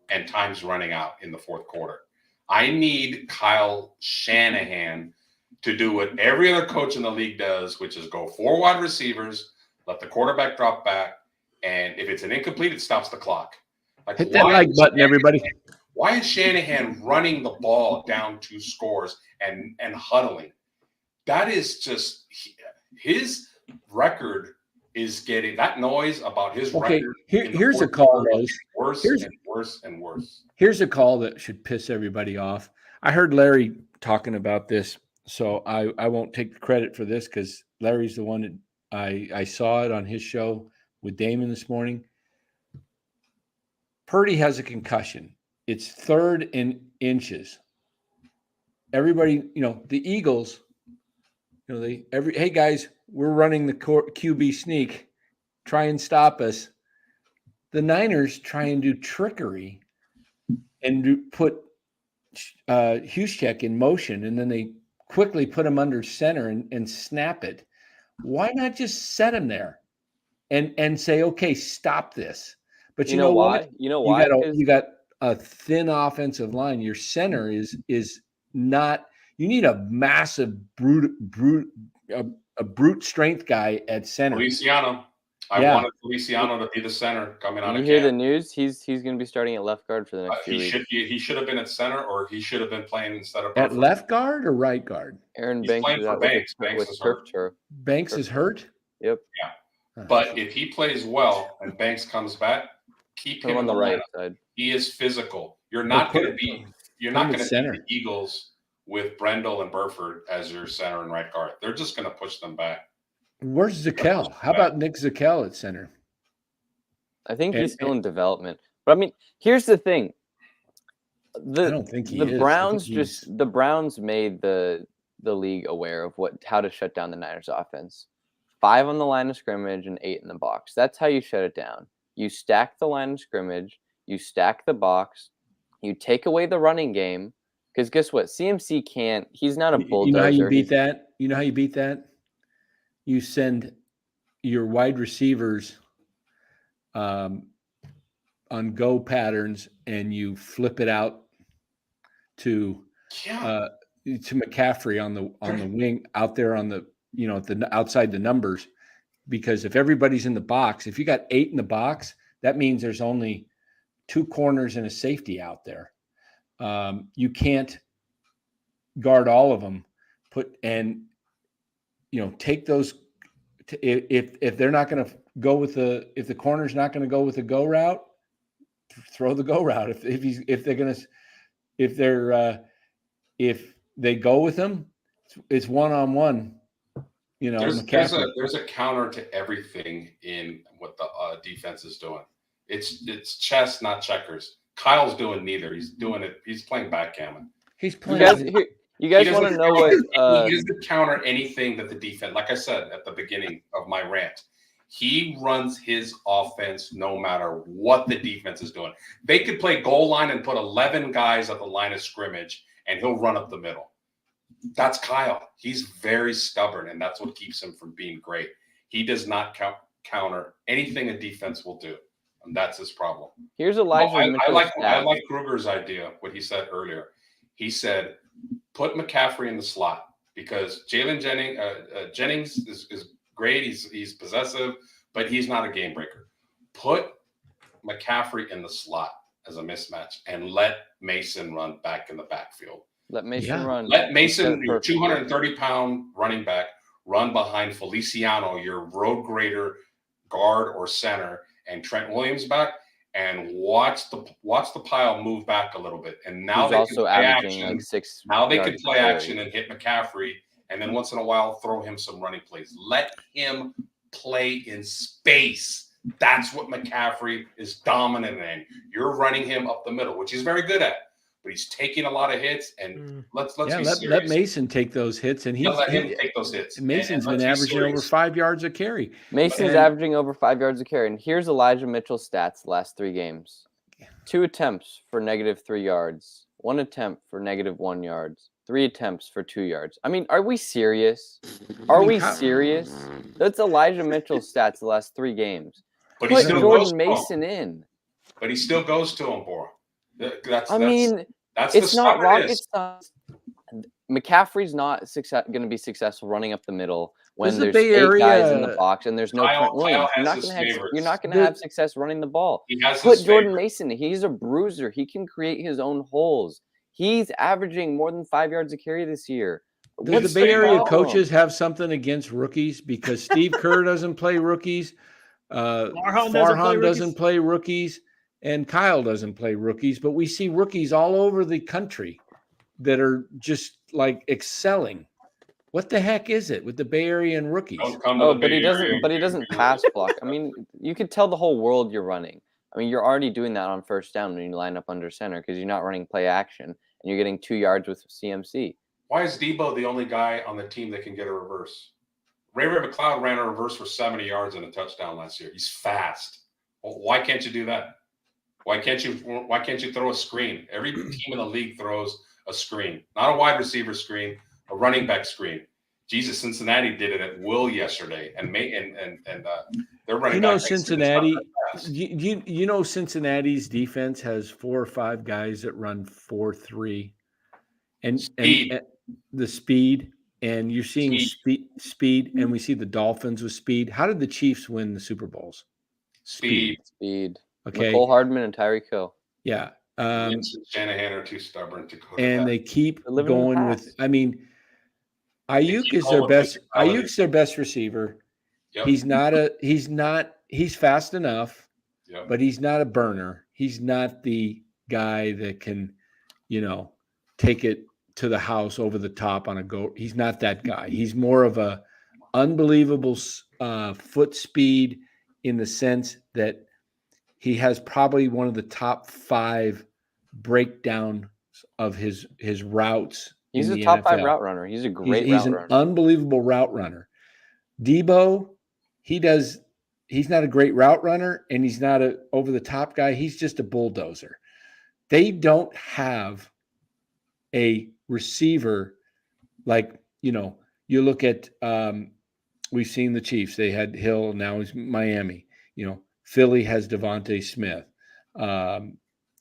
D: and time's running out in the fourth quarter. I need Kyle Shanahan to do what every other coach in the league does, which is go 4 wide receivers, let the quarterback drop back, and if it's an incomplete, it stops the clock. Like,
A: hit that like button, everybody.
D: Why is Shanahan running the ball down 2 scores and huddling? That is just his record is getting that noise about his record.
A: Here's a call, Rose.
D: Worse and worse and worse.
A: Here's a call that should piss everybody off. I heard Larry talking about this, so I won't take the credit for this because Larry's the one that I saw it on his show with Damon this morning. Purdy has a concussion. It's 3rd and inches. Everybody, the Eagles, hey guys, we're running the QB sneak. Try and stop us. The Niners try and do trickery and put Juszczyk in motion, and then they quickly put him under center and snap it. Why not just set him there and say, okay, stop this? But you know
B: why?
A: what?
B: You know why?
A: You got a thin offensive line. Your center is not. You need a massive brute strength guy at center.
D: Feliciano. I wanted Feliciano to be the center coming out of camp.
B: You hear the news? He's going to be starting at left guard for the next few weeks.
D: He should have been at center, or he should have been playing instead of
A: at left guard or right guard.
B: Aaron
D: He's
B: Banks
D: playing
B: is
D: for
B: out
D: Banks.
B: with
D: Banks is
B: turf
D: hurt.
B: toe.
A: Banks is hurt?
B: Yep.
D: Yeah. But if he plays well and Banks comes back, keep him
B: on the right side.
D: He is physical. You're not going to beat the Eagles with Brendel and Burford as your center and right guard. They're just going to push them back.
A: Where's Zakel? How about Nick Zakel at center?
B: I think he's still in development. But I mean, here's the thing. I don't think he is. The Browns made the league aware of how to shut down the Niners offense. 5 on the line of scrimmage and 8 in the box. That's how you shut it down. You stack the line of scrimmage, you stack the box, you take away the running game. Because guess what? CMC can't. He's not a bulldozer.
A: You know how you beat that? You know how you beat that? You send your wide receivers on go patterns, and you flip it out to McCaffrey on the wing out there on the outside the numbers. Because if everybody's in the box, if you got 8 in the box, that means there's only 2 corners and a safety out there. You can't guard all of them. Take those. If they're not going to go with if the corner's not going to go with the go route, throw the go route. If they go with them, it's 1-on-1.
D: There's a counter to everything in what the defense is doing. It's chess, not checkers. Kyle's doing neither. He's doing it. He's playing backgammon.
A: He's playing.
B: You guys want to know what?
D: He doesn't counter anything that the defense. Like I said at the beginning of my rant, he runs his offense no matter what the defense is doing. They could play goal line and put 11 guys at the line of scrimmage, and he'll run up the middle. That's Kyle. He's very stubborn, and that's what keeps him from being great. He does not counter anything a defense will do, and that's his problem.
B: Here's Elijah.
D: I like Kruger's idea, what he said earlier. He said, put McCaffrey in the slot because Jalen Jennings is great. He's possessive, but he's not a game breaker. Put McCaffrey in the slot as a mismatch and let Mason run back in the backfield.
B: Let Mason
A: Yeah.
B: run.
D: Let Mason, your
B: Perfect.
D: 230-pound running back, run behind Feliciano, your road grader, guard or center, and Trent Williams back, and watch the pile move back a little bit. And now
B: He's
D: they
B: also
D: can play
B: averaging
D: action.
B: like 6.
D: Now they can
B: yards
D: play
B: carry.
D: action and hit McCaffrey, and then once in a while throw him some running plays. Let him play in space. That's what McCaffrey is dominant in. You're running him up the middle, which he's very good at, but he's taking a lot of hits. And let's be serious.
A: Let Mason take those hits, and
D: Let him take those hits.
A: Mason's
D: and
A: been averaging over 5 yards a carry.
B: Mason's averaging over 5 yards a carry. And here's Elijah Mitchell's stats the last 3 games. 2 attempts for -3 yards. 1 attempt for -1 yards. 3 attempts for 2 yards. I mean, are we serious? Serious? That's Elijah Mitchell's stats the last 3 games.
D: But he
B: Put
D: still
B: Jordan
D: goes to
B: Mason
D: him.
B: in.
D: But he still goes to him, Bora. That's
B: It's not
D: the
B: rocket science. McCaffrey's not going to be successful running up the middle when there's 8 guys in the box and there's no Trent Williams. You're not going to have success running the ball. Put Jordan Mason. He's a bruiser. He can create his own holes. He's averaging more than 5 yards a carry this year.
A: Does the Bay Area coaches have something against rookies? Because Steve Kerr doesn't play rookies. Farhan doesn't play rookies, and Kyle doesn't play rookies. But we see rookies all over the country that are just like excelling. What the heck is it with the Bay Area and rookies?
B: But he doesn't pass block. I mean, you could tell the whole world you're running. I mean, you're already doing that on first down when you line up under center because you're not running play action and you're getting 2 yards with CMC.
D: Why is Debo the only guy on the team that can get a reverse? Ray McLeod ran a reverse for 70 yards and a touchdown last year. He's fast. Well, why can't you do that? Why can't you throw a screen? Every team in the league throws a screen, not a wide receiver screen, a running back screen. Jesus, Cincinnati did it at will yesterday, and they're running.
A: Cincinnati. You know Cincinnati's defense has 4 or 5 guys that run 4-3, and the speed. And you're seeing speed, and we see the Dolphins with speed. How did the Chiefs win the Super Bowls?
B: Speed.
A: Okay.
B: Cole Hardman and Tyreek Hill.
A: Yeah.
D: Shanahan are too stubborn to go.
A: And they keep going with. I mean, Ayuk is their best. Ayuk's their best receiver. Yep. He's fast enough, but he's not a burner. He's not the guy that can, take it to the house over the top on a go. He's not that guy. He's more of a unbelievable foot speed in the sense that he has probably one of the top 5 breakdown of his routes.
B: He's a top 5 route runner. He's a great route runner.
A: He's an unbelievable route runner. Debo, he's not a great route runner, and he's not a over the top guy. He's just a bulldozer. They don't have a receiver like, you look at we've seen the Chiefs. They had Hill, now he's Miami. Philly has Devontae Smith.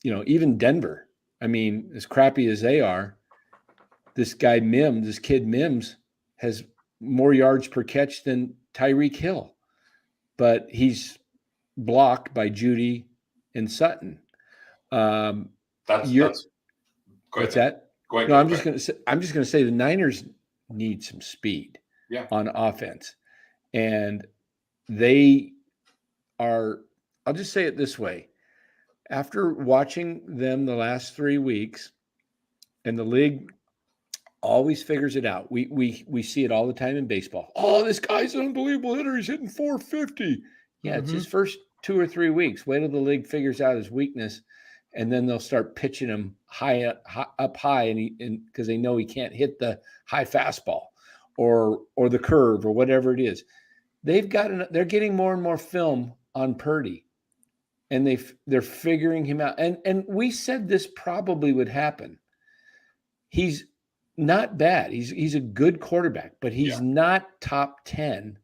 A: Even Denver. I mean, as crappy as they are, this kid Mims has more yards per catch than Tyreek Hill. But he's blocked by Judy and Sutton. What's that?
D: Go ahead.
A: No, I'm just going to say the Niners need some speed on offense. And they are, I'll just say it this way. After watching them the last 3 weeks, and the league always figures it out. We see it all the time in baseball. Oh, this guy's an unbelievable hitter. He's hitting 450. Yeah, It's his first 2 or 3 weeks. Wait till the league figures out his weakness, and then they'll start pitching him up high, and because they know he can't hit the high fastball or the curve or whatever it is. They're getting more and more film on Purdy, and they're figuring him out. And we said this probably would happen. He's not bad. He's a good quarterback, but he's not top 10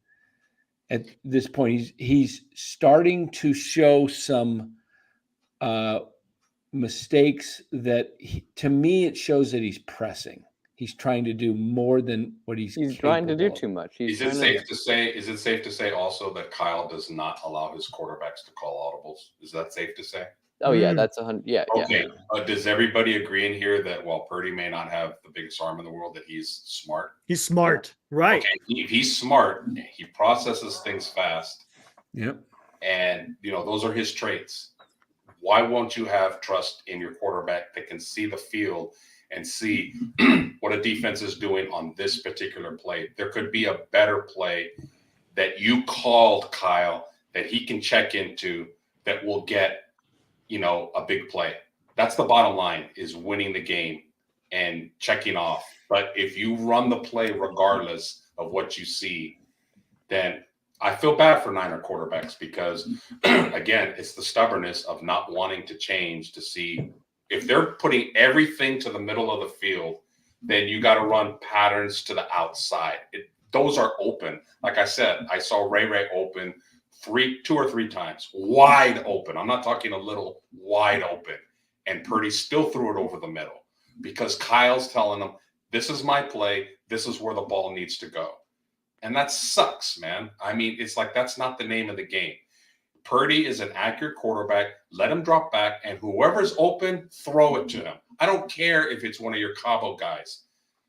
A: at this point. He's starting to show some mistakes that to me, it shows that he's pressing. he's trying to do more than what he's
B: trying to do
A: capable of.
B: too much.
D: Is it safe to say? Is it safe to say also that Kyle does not allow his quarterbacks to call audibles? Is that safe to say?
B: Oh yeah, that's 100. Yeah,
D: Okay.
B: yeah.
D: Does everybody agree in here that while Purdy may not have the biggest arm in the world, that he's smart?
C: He's smart, right?
D: Okay. If he's smart, he processes things fast.
A: Yep.
D: And those are his traits. Why won't you have trust in your quarterback that can see the field and see what a defense is doing on this particular play? There could be a better play that you called, Kyle, that he can check into that will get, a big play. That's the bottom line, is winning the game and checking off. But if you run the play regardless of what you see, then I feel bad for Niner quarterbacks because, again, it's the stubbornness of not wanting to change to see if they're putting everything to the middle of the field, then you got to run patterns to the outside. Those are open. Like I said, I saw Ray open 2 or 3 times, wide open. I'm not talking a little, wide open. And Purdy still threw it over the middle because Kyle's telling him, this is my play. This is where the ball needs to go. And that sucks, man. I mean, it's like that's not the name of the game. Purdy is an accurate quarterback. Let him drop back, and whoever's open, throw it to him. I don't care if it's one of your Cabo guys,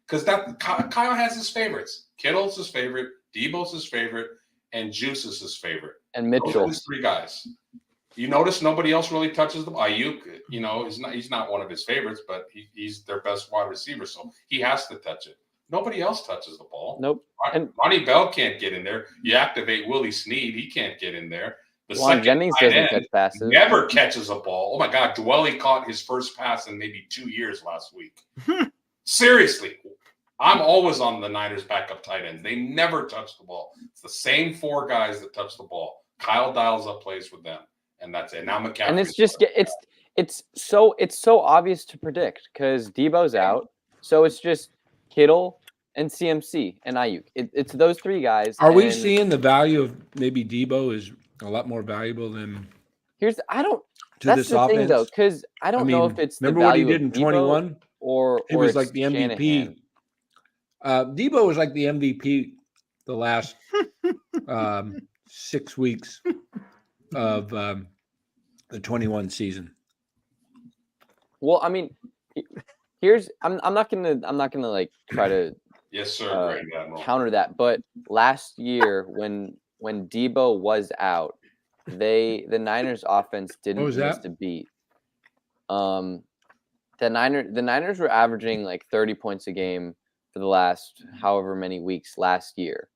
D: because Kyle has his favorites. Kittle's his favorite, Debo's his favorite, and Juice is his favorite.
B: And Mitchell.
D: Those are his 3 guys. You notice nobody else really touches the ball. Ayuk, he's not one of his favorites, but he's their best wide receiver, so he has to touch it. Nobody else touches the ball.
B: Nope.
D: And Ronnie Bell can't get in there. You activate Willie Snead. He can't get in there. The
B: Juan Jennings doesn't catch passes.
D: Never catches a ball. Oh, my God. Dwelly caught his first pass in maybe 2 years last week. Seriously. I'm always on the Niners backup tight ends. They never touch the ball. It's the same 4 guys that touch the ball. Kyle dials up plays with them, and that's it. Now McCaffrey.
B: And it's just it's so obvious to predict because Debo's out, so it's just Kittle and CMC and Ayuk. It's those 3 guys.
A: Are we seeing the value of maybe Debo is a lot more valuable than
B: that's
A: this
B: the
A: offense?
B: thing though, because I don't know if it's
A: remember
B: the
A: what he
B: value
A: did in
B: of Debo
A: 21
B: or
A: he was
B: it's
A: like the MVP.
B: Shanahan.
A: Debo was like the MVP the last 6 weeks of the 21 season.
B: Well, I mean, I'm not gonna like try to
D: yes, sir, Grand Admiral.
B: counter that, but last year when Debo was out, the Niners offense didn't miss a beat. The Niners were averaging like 30 points a game for the last however many weeks last year.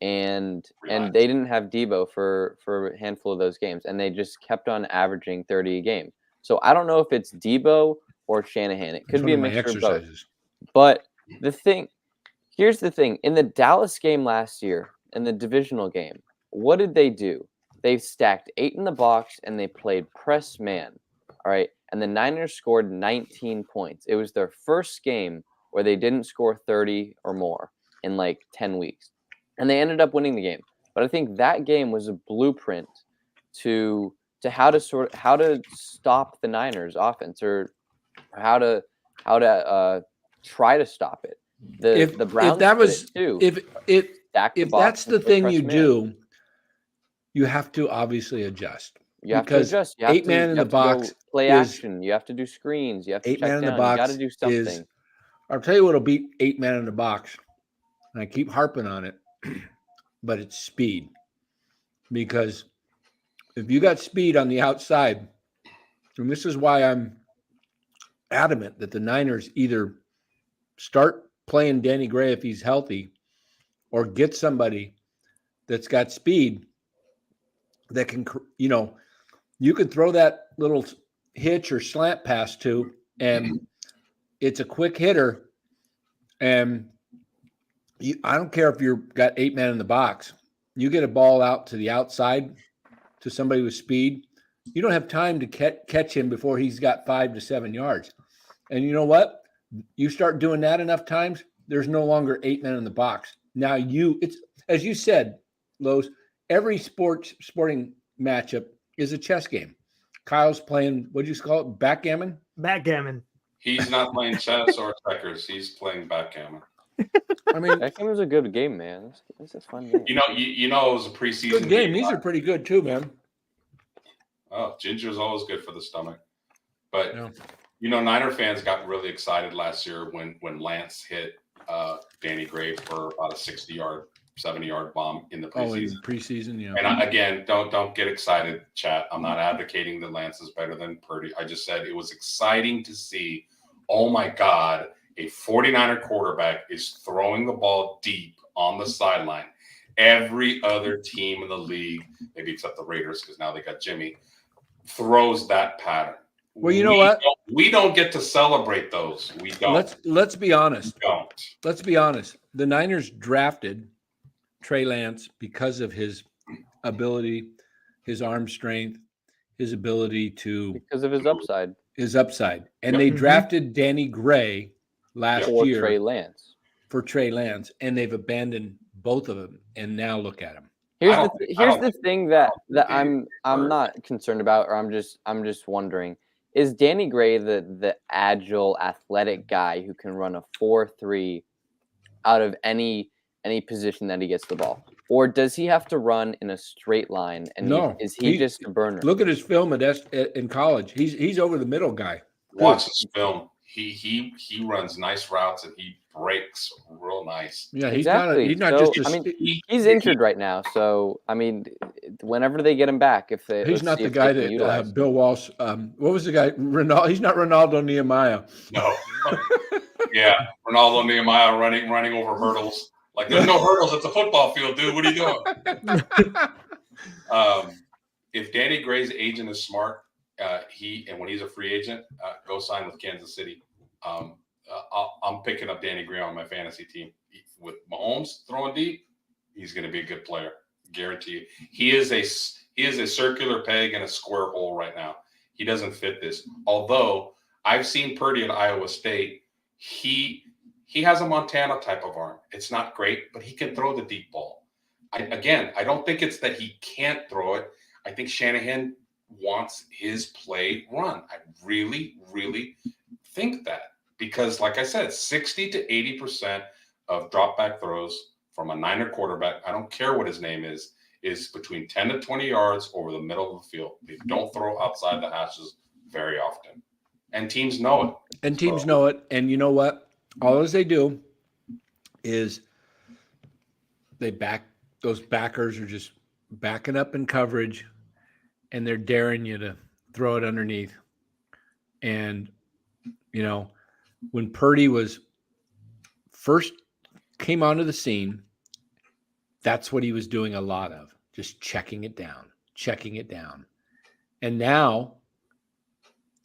B: And they didn't have Debo for a handful of those games, and they just kept on averaging 30 a game. So I don't know if it's Debo or Shanahan. It could be a mixture of both. But here's the thing. In the Dallas game last year, in the divisional game, what did they do? They stacked 8 in the box, and they played press man. All right. And the Niners scored 19 points. It was their first game where they didn't score 30 or more in like 10 weeks. And they ended up winning the game. But I think that game was a blueprint to how to stop the Niners offense or how to try to stop it. The Browns
A: if that was
B: too.
A: If that's the thing you do, you have to obviously adjust.
B: You have to adjust. You have
A: 8-man in the box
B: play action. You have to do screens. You have to
A: 8-man in the
B: down.
A: box.
B: You got to do something.
A: I'll tell you what'll beat 8-man in the box, and I keep harping on it, but it's speed. Because if you got speed on the outside, and this is why I'm adamant that the Niners either start playing Danny Gray if he's healthy, or get somebody that's got speed that can, you can throw that little hitch or slant pass to, and it's a quick hitter. And I don't care if you've got 8-man in the box. You get a ball out to the outside to somebody with speed, you don't have time to catch him before he's got 5 to 7 yards. And you know what? You start doing that enough times, there's no longer 8-men in the box. Now it's as you said, Lowe's, every sporting matchup is a chess game. Kyle's playing, what do you call it? Backgammon?
C: Backgammon.
D: He's not playing chess or checkers. He's playing backgammon.
A: I mean,
B: That game was a good game, man. This is a fun game.
D: You know, it was a preseason
A: good game. These are pretty good too, man.
D: Oh, ginger's always good for the stomach. But
A: Yeah.
D: Niner fans got really excited last year when Lance hit Danny Gray for about a 60-yard, 70-yard bomb in the preseason.
A: Oh, in preseason, yeah.
D: And again, don't get excited, chat. I'm not advocating that Lance is better than Purdy. I just said it was exciting to see. Oh my God, a 49er quarterback is throwing the ball deep on the sideline. Every other team in the league, maybe except the Raiders, because now they got Jimmy, throws that pattern.
A: Well, you know what?
D: We don't get to celebrate those. We don't.
A: Let's be honest.
D: We don't.
A: Let's be honest. The Niners drafted Trey Lance because of his ability, his arm strength, his ability to
B: Because of his upside.
A: And they drafted Danny Gray last year
B: for
A: Trey Lance, and they've abandoned both of them. And now look at him.
B: Here's the thing that I'm not concerned about, or I'm just wondering. Is Danny Gray the agile, athletic guy who can run a 4.3 out of any position that he gets the ball? Or does he have to run in a straight line? And is he just a burner?
A: Look at his film in college. He's over the middle guy.
D: Watch his film. He runs nice routes and he breaks real nice.
A: Yeah, he's
B: exactly.
A: not
B: so,
A: just.
B: He's injured right now, so whenever they get him back,
A: he's not the guy that Bill Walsh. What was the guy? Ronaldo. He's not Ronaldo Nehemiah.
D: No. Yeah, Ronaldo Nehemiah running over hurdles. Like there's no hurdles. It's a football field, dude. What are you doing? If Danny Gray's agent is smart, when he's a free agent, go sign with Kansas City. I'm picking up Danny Gray on my fantasy team. With Mahomes throwing deep, he's going to be a good player. Guarantee you. He is a circular peg in a square hole right now. He doesn't fit this. Although I've seen Purdy at Iowa State, he has a Montana type of arm. It's not great, but he can throw the deep ball. I don't think it's that he can't throw it. I think Shanahan wants his play run. I really, really think that. Because, like I said, 60 to 80% of drop back throws from a Niner quarterback, I don't care what his name is between 10 to 20 yards over the middle of the field. They don't throw outside the hashes very often. And teams know it.
A: And you know what? All they do is those backers are just backing up in coverage, and they're daring you to throw it underneath. And, when Purdy was first came onto the scene, that's what he was doing a lot of, just checking it down. And now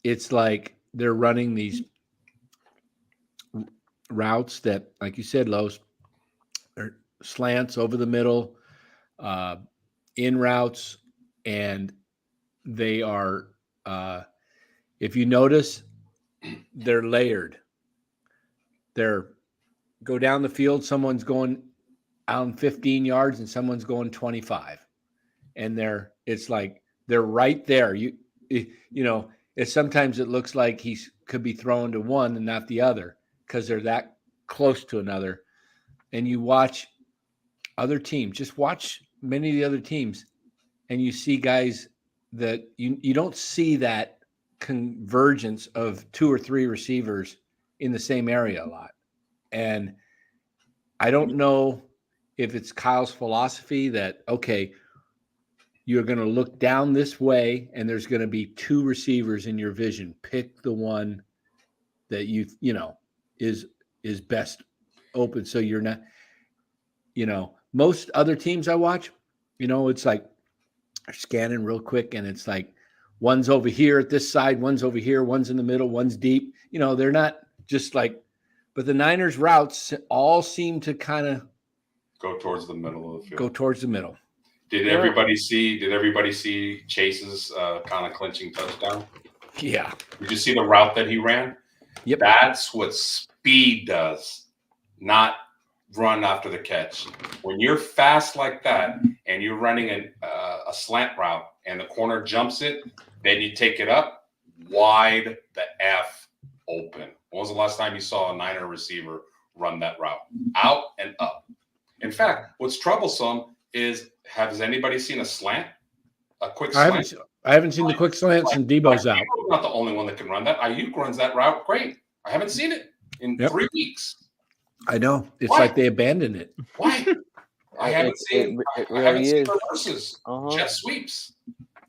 A: it's like they're running these routes that, like you said, Los, are slants over the middle, in routes, and they are, if you notice, they're layered. They're go down the field, someone's going out 15 yards and someone's going 25. And it's like they're right there. Sometimes it looks like he could be thrown to one and not the other because they're that close to another. And you watch other teams, just watch many of the other teams, and you see guys that you don't see that convergence of two or three receivers in the same area a lot. And I don't know if it's Kyle's philosophy that, okay, you're going to look down this way and there's going to be two receivers in your vision. Pick the one that is best open. So you're not, most other teams I watch, it's like they're scanning real quick and it's like one's over here at this side, one's over here, one's in the middle, one's deep. They're not just like, but the Niners routes all seem to kind of
D: go towards the middle of the field.
A: Go towards the middle.
D: Did everybody see Chase's kind of clinching touchdown?
A: Yeah.
D: Did you see the route that he ran?
A: Yep.
D: That's what speed does, not run after the catch. When you're fast like that and you're running a slant route and the corner jumps it, then you take it up wide the F open. When was the last time you saw a Niner receiver run that route? Out and up. In fact, what's troublesome is, has anybody seen a slant? A quick slant?
A: I haven't seen the quick slants, and Debo's out.
D: Debo's not the only one that can run that. Ayuk runs that route great. I haven't seen it in 3 weeks.
A: I know. It's like they abandoned it.
D: Why? I haven't seen reverses, jet sweeps.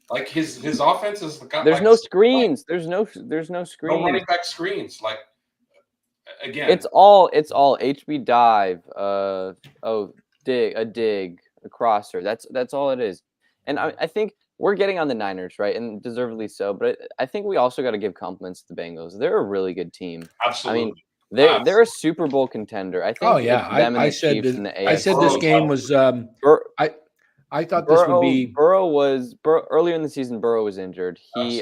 D: Like his offense is the guy.
B: There's no screens. There's no screens.
D: No running back screens. Like, again,
B: it's all HB dive. Dig, a crosser. That's all it is. And I think we're getting on the Niners, right, and deservedly so. But I think we also got to give compliments to the Bengals. They're a really good team.
D: Absolutely.
B: I mean, they're a Super Bowl contender. I think.
A: Oh yeah, I said this game was. I thought this would be.
B: Earlier in the season. Burrow was injured. He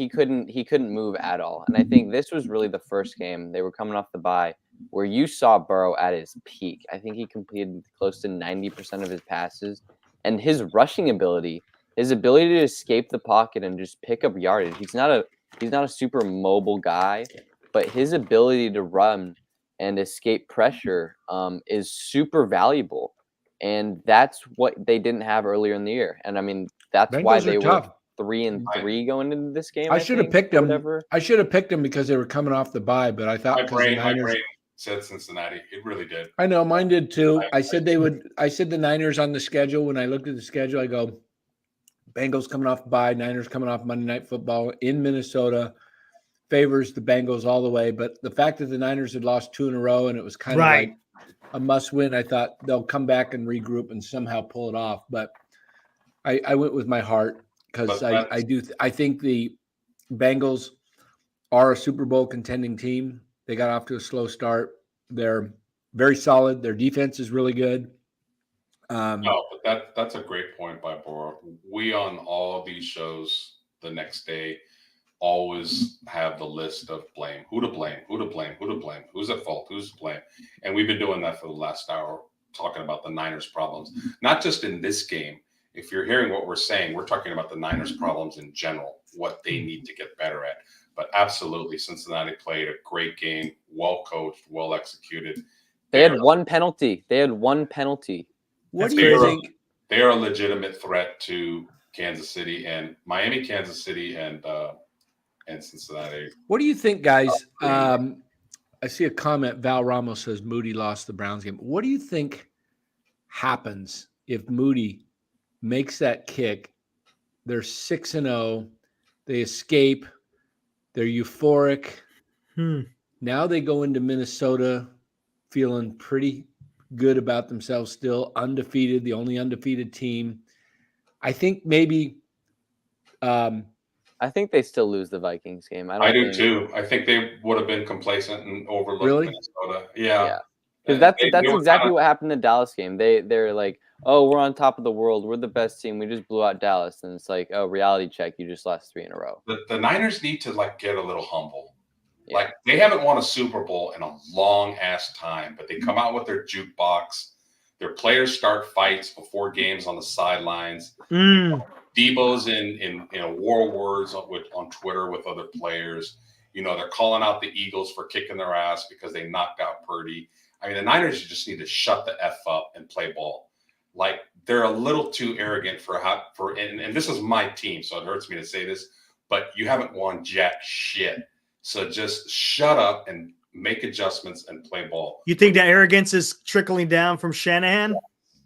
B: couldn't move at all. And I think this was really the first game. They were coming off the bye where you saw Burrow at his peak. I think he completed close to 90% of his passes, and his rushing ability, his ability to escape the pocket and just pick up yardage. He's not a super mobile guy, but his ability to run and escape pressure is super valuable. And that's what they didn't have earlier in the year. And I mean, that's
A: Bengals
B: why they
A: were
B: 3-3 going into this game.
A: I should have picked them. I should have picked them because they were coming off the bye, but I thought
D: my brain said Cincinnati. It really did.
A: I know, mine did too. I said the Niners on the schedule. When I looked at the schedule, I go, Bengals coming off the bye, Niners coming off Monday Night Football in Minnesota, favors the Bengals all the way. But the fact that the Niners had lost 2 in a row and it was kind of like a must win, I thought they'll come back and regroup and somehow pull it off. But I went with my heart because I think the Bengals are a Super Bowl contending team. They got off to a slow start. They're very solid. Their defense is really good.
D: No, but that's a great point by Bora. We on all of these shows the next day always have the list of blame. Who to blame, who's at fault, who's to blame. And we've been doing that for the last hour, talking about the Niners problems. Not just in this game. If you're hearing what we're saying, we're talking about the Niners problems in general, what they need to get better at. But absolutely, Cincinnati played a great game, well coached, well executed.
B: They had one penalty.
A: What do you think?
D: They are a legitimate threat to Kansas City and Miami, Kansas City, and Cincinnati.
A: What do you think, guys? I see a comment. Val Ramos says Moody lost the Browns game. What do you think happens if Moody makes that kick? They're 6-0. They escape. They're euphoric. Now they go into Minnesota feeling pretty good about themselves still, undefeated, the only undefeated team. I think maybe
B: I think they still lose the Vikings game.
D: I do too. I think they would have been complacent and overlooked Minnesota. Yeah.
B: Because that's exactly what happened in the Dallas game. They're like, oh, we're on top of the world. We're the best team. We just blew out Dallas. And it's like, oh, reality check. You just lost 3 in a row.
D: The Niners need to get a little humble. Yeah. Like, they haven't won a Super Bowl in a long ass time, but they come out with their jukebox. Their players start fights before games on the sidelines. Debo's in war words on Twitter with other players. They're calling out the Eagles for kicking their ass because they knocked out Purdy. I mean, the Niners just need to shut the F up and play ball. Like, they're a little too arrogant and this is my team, so it hurts me to say this, but you haven't won jack shit. So just shut up and make adjustments and play ball.
C: You think that arrogance is trickling down from Shanahan?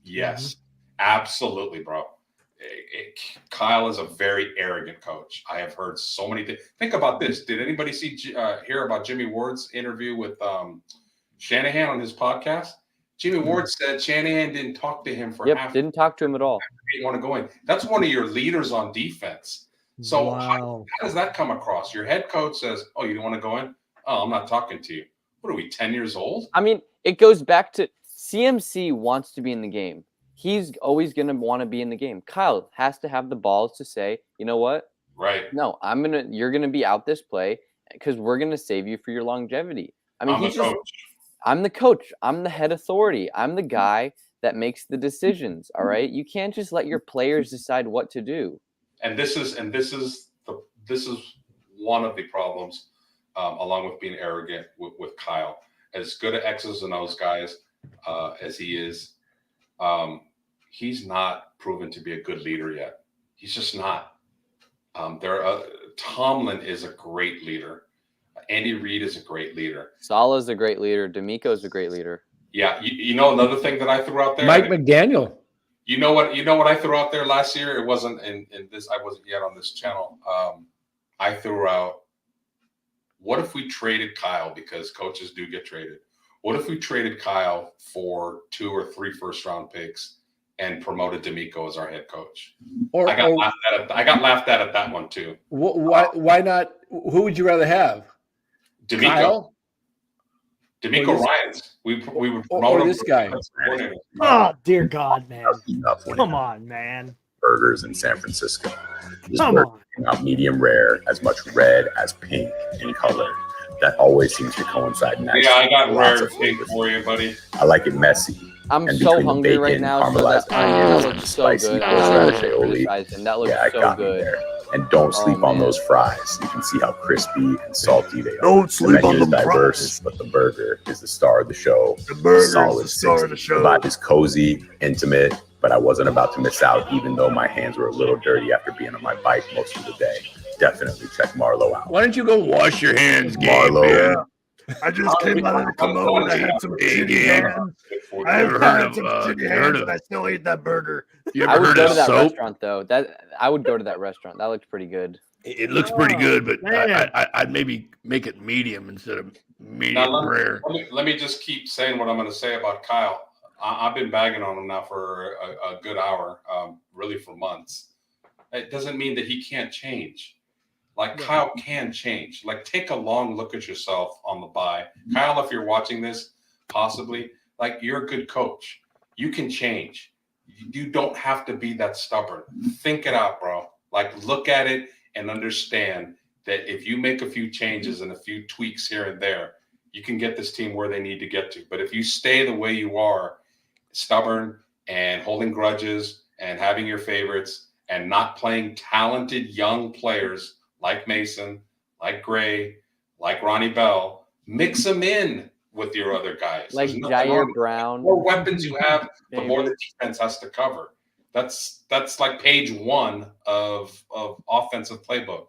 D: Yes, absolutely, bro. Kyle is a very arrogant coach. I have heard so many things. Think about this. Did anybody hear about Jimmy Ward's interview with Shanahan on his podcast? Jimmy Ward said Shanahan didn't talk to him for
B: didn't talk to him at all.
D: He didn't want to go in. That's one of your leaders on defense. So how does that come across? Your head coach says, oh, you don't want to go in? Oh, I'm not talking to you. What are we, 10 years old?
B: I mean, it goes back to CMC wants to be in the game. He's always going to want to be in the game. Kyle has to have the balls to say, you know what?
D: Right.
B: No, you're going to be out this play because we're going to save you for your longevity. I mean, I'm the coach. I'm the head authority. I'm the guy that makes the decisions. All right. You can't just let your players decide what to do.
D: And this is one of the problems along with being arrogant with Kyle. As good at X's and O's guys as he is, he's not proven to be a good leader yet. He's just not. Tomlin is a great leader. Andy Reid is a great leader.
B: Salah's a great leader. D'Amico's a great leader.
D: Yeah, you know another thing that I threw out there.
A: Mike McDaniel.
D: You know what I threw out there last year? It wasn't in this. I wasn't yet on this channel. I threw out, what if we traded Kyle, because coaches do get traded? What if we traded Kyle for 2 or 3 first-round picks and promoted D'Amico as our head coach? I got laughed at that one too.
A: Why not? Who would you rather have?
D: D'Amico.
A: Kyle?
D: D'Amico Ryans. We would promote him.
A: This guy.
C: Oh dear God, man!
E: Enough when
C: Come on, man!
E: burgers in San Francisco. This
C: Come
E: burger
C: on.
E: came out medium rare, as much red as pink in color. That always seems to coincide nicely.
D: Yeah, I got
E: with lots
D: rare
E: of
D: pink
E: flavors.
D: for you, buddy.
E: I like it messy.
B: I'm
E: And
B: so
E: between the
B: hungry right
E: bacon,
B: now. So
E: caramelized
B: that
E: onions,
B: looks
E: and
B: so
E: spicy
B: good.
E: horseradish aioli.
B: That looks
E: Yeah, it
B: so
E: got me
B: good.
E: there. And don't sleep
B: Oh,
E: on
B: man.
E: those fries. You can see how crispy and salty they are.
F: Don't sleep
E: The
F: on
E: menu is
F: them
E: diverse,
F: fries.
E: but the burger is the star of the show.
F: The burger
E: Solid
F: is the star
E: 60.
F: of the show.
E: The vibe is cozy, intimate, but I wasn't about to miss out, even though my hands were a little dirty after being on my bike most of the day. Definitely check Marlowe out.
A: Why don't you go wash your hands, Gabe?
E: Marlowe.
F: Yeah. I just came out of the commode. I had some shitty hands. I
A: Ever
F: have
A: heard
F: had
A: of,
F: some shitty
A: you heard
F: hands,
A: of-
F: and I still ate that burger.
A: You
B: I
A: ever
B: would
A: heard
B: go
A: of
B: to that
A: soap?
B: restaurant though. I would go to that restaurant. That looked pretty good.
A: It looks pretty good, but
C: man.
A: I'd maybe make it medium instead of
D: Now,
A: medium rare.
D: let me just keep saying what I'm going to say about Kyle. I've been bagging on him now for a good hour, really for months. It doesn't mean that he can't change. Like, Kyle can change. Like, take a long look at yourself on the bye. Kyle, if you're watching this, possibly, like, you're a good coach. You can change. You don't have to be that stubborn. Think it out, bro. Like, look at it and understand that if you make a few changes and a few tweaks here and there, you can get this team where they need to get to. But if you stay the way you are, stubborn and holding grudges and having your favorites and not playing talented young players like Mason, like Gray, like Ronnie Bell, mix them in with your other guys.
B: Like
D: There's nothing
B: Jair
D: wrong.
B: Brown.
D: The more weapons you have, the more the defense has to cover. That's like page 1 of offensive playbook.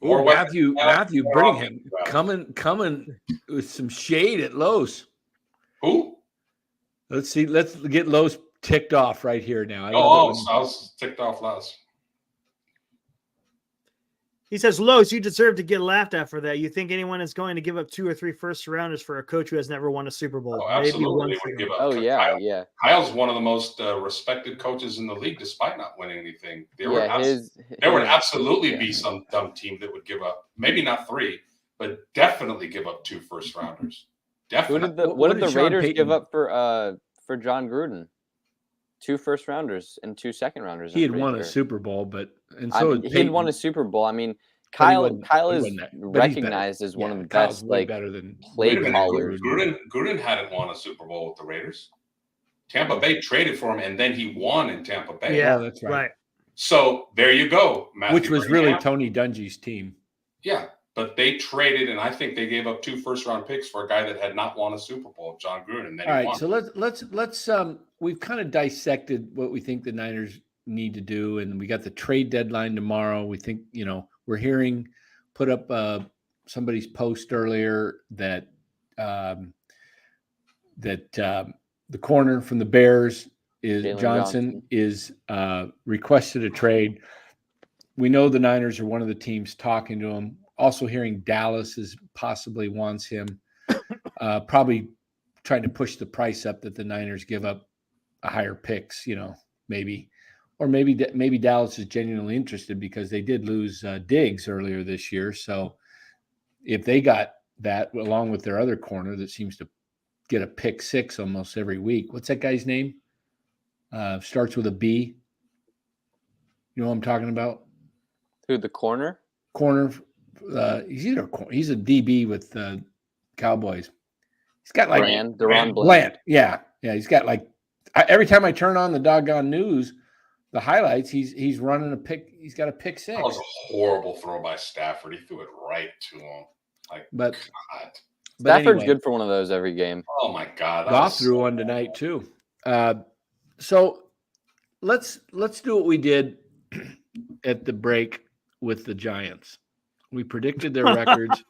D: More
A: Ooh,
D: weapons you have,
A: Matthew
D: more
A: Birmingham
D: offense you have.
A: coming with some shade at Lowe's.
D: Who?
A: Let's see. Let's get Lowe's ticked off right here now. I
D: was ticked off last.
C: He says, Lowe's, you deserve to get laughed at for that. You think anyone is going to give up 2 or 3 first rounders for a coach who has never won a Super Bowl?
D: Oh,
C: Maybe
D: absolutely.
C: one
D: They
C: for
D: would
C: him.
D: give up.
B: Oh yeah,
D: Kyle.
B: yeah.
D: Kyle's one of the most respected coaches in the league, despite not winning anything. There would
B: Yeah,
D: absolutely
B: yeah.
D: be some dumb team that would give up, maybe not 3, but definitely give up 2 first rounders. Definitely.
B: What did the
A: Sean
B: Raiders
A: Payton-
B: give up for John Gruden? 2 first rounders and 2 second rounders.
A: He
B: I'm
A: had won
B: pretty
A: a
B: sure.
A: Super Bowl, but and so had
B: he had
A: Peyton.
B: won a Super Bowl. I mean,
A: But he
B: Kyle
A: wasn't-
B: Kyle
A: he
B: is
A: wasn't that- but he's better.
B: recognized as one of
A: Yeah,
B: the
A: Kyle's
B: best
A: way
B: like
A: better than
B: play
D: Wait a minute,
B: callers.
D: Gruden hadn't won a Super Bowl with the Raiders. Tampa Bay traded for him, and then he won in Tampa Bay.
C: Yeah,
A: Oh, that's right.
C: right.
D: So there you go, Matthew
A: which was really
D: Birmingham.
A: Tony Dungy's team.
D: Yeah, but they traded, and I think they gave up 2 first-round picks for a guy that had not won a Super Bowl, John Gruden. And then
A: All
D: he
A: right,
D: won.
A: so let's we've kind of dissected what we think the Niners need to do, and we got the trade deadline tomorrow. We think, we're hearing put up somebody's post earlier that the corner from the Bears is
B: Jalen
A: Johnson is requested a trade. We know the Niners are one of the teams talking to him. Also hearing Dallas is possibly wants him. Probably trying to push the price up that the Niners give up a higher picks, maybe. Or maybe Dallas is genuinely interested because they did lose Diggs earlier this year. So if they got that along with their other corner that seems to get a pick 6 almost every week. What's that guy's name? Starts with a B. You know what I'm talking about?
B: Who, the corner?
A: Corner. He's a DB with the Cowboys. He's got like
B: Deron
A: Bland. Yeah. He's got like every time I turn on the doggone news, the highlights, he's running a pick. He's got a pick 6.
D: That was a horrible throw by Stafford. He threw it right to him. Like,
A: But
D: God.
B: Stafford's
A: anyway,
B: good for one of those every game.
D: Oh my God. that
A: Goff
D: was
A: threw
D: so
A: one
D: bad.
A: tonight too. So let's do what we did at the break with the Giants. We predicted their records.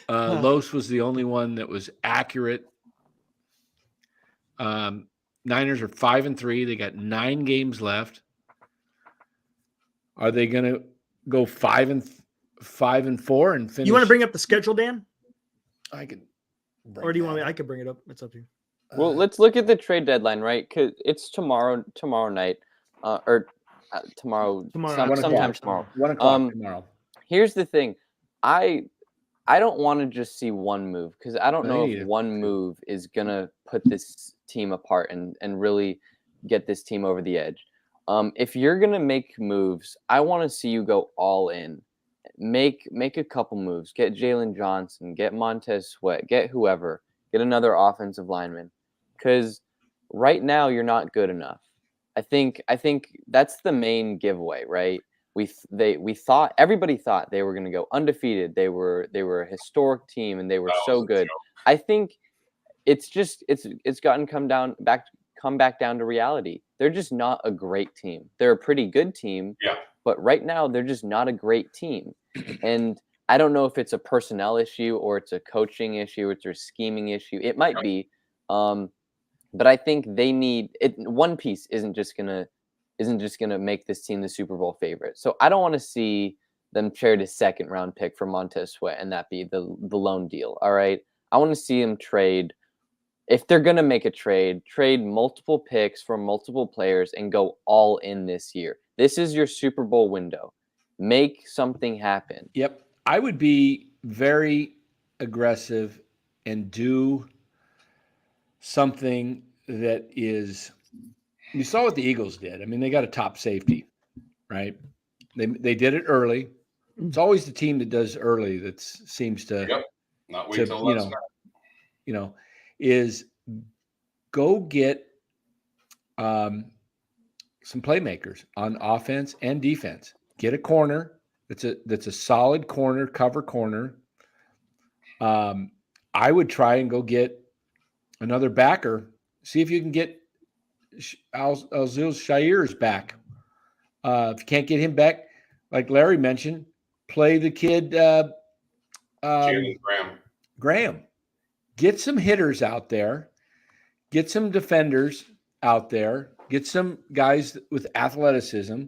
A: Los was the only one that was accurate. Niners are 5-3. They got 9 games left. Are they going to go 5-4 and finish?
C: You want to bring up the schedule, Dan?
A: I could.
C: Or do you want me? I could bring it up. It's up to you.
B: Well, let's look at the trade deadline, right? Because it's tomorrow night, or tomorrow, sometime tomorrow.
A: 1 o'clock tomorrow.
B: Here's the thing, I don't want to just see one move, because I don't know if one move is gonna put this team apart and really get this team over the edge. If you're gonna make moves, I want to see you go all in. Make a couple moves. Get Jalen Johnson. Get Montez Sweat. Get whoever. Get another offensive lineman. Because right now you're not good enough. I think that's the main giveaway, right? Everybody thought they were going to go undefeated. They were a historic team and they were so good. I think it's come back down to reality. They're just not a great team. They're a pretty good team.
D: Yeah.
B: But right now they're just not a great team. And I don't know if it's a personnel issue or it's a coaching issue or it's a scheming issue. It might be. But I think they need it. One piece isn't just gonna make this team the Super Bowl favorite. So I don't want to see them trade a 2nd round pick for Montez Sweat and that be the lone deal. All right. I want to see them trade. If they're gonna make a trade multiple picks for multiple players and go all in this year. This is your Super Bowl window. Make something happen.
A: Yep. I would be very aggressive and do something that is, you saw what the Eagles did. I mean, they got a top safety, right? They did it early. It's always the team that does early that seems to,
D: not wait till last night.
A: Is go get some playmakers on offense and defense. Get a corner that's a solid corner, cover corner. I would try and go get another backer. See if you can get Alzil Shair's back. If you can't get him back, like Larry mentioned, play the kid
D: Jalen
A: Graham. Get some hitters out there. Get some defenders out there. Get some guys with athleticism.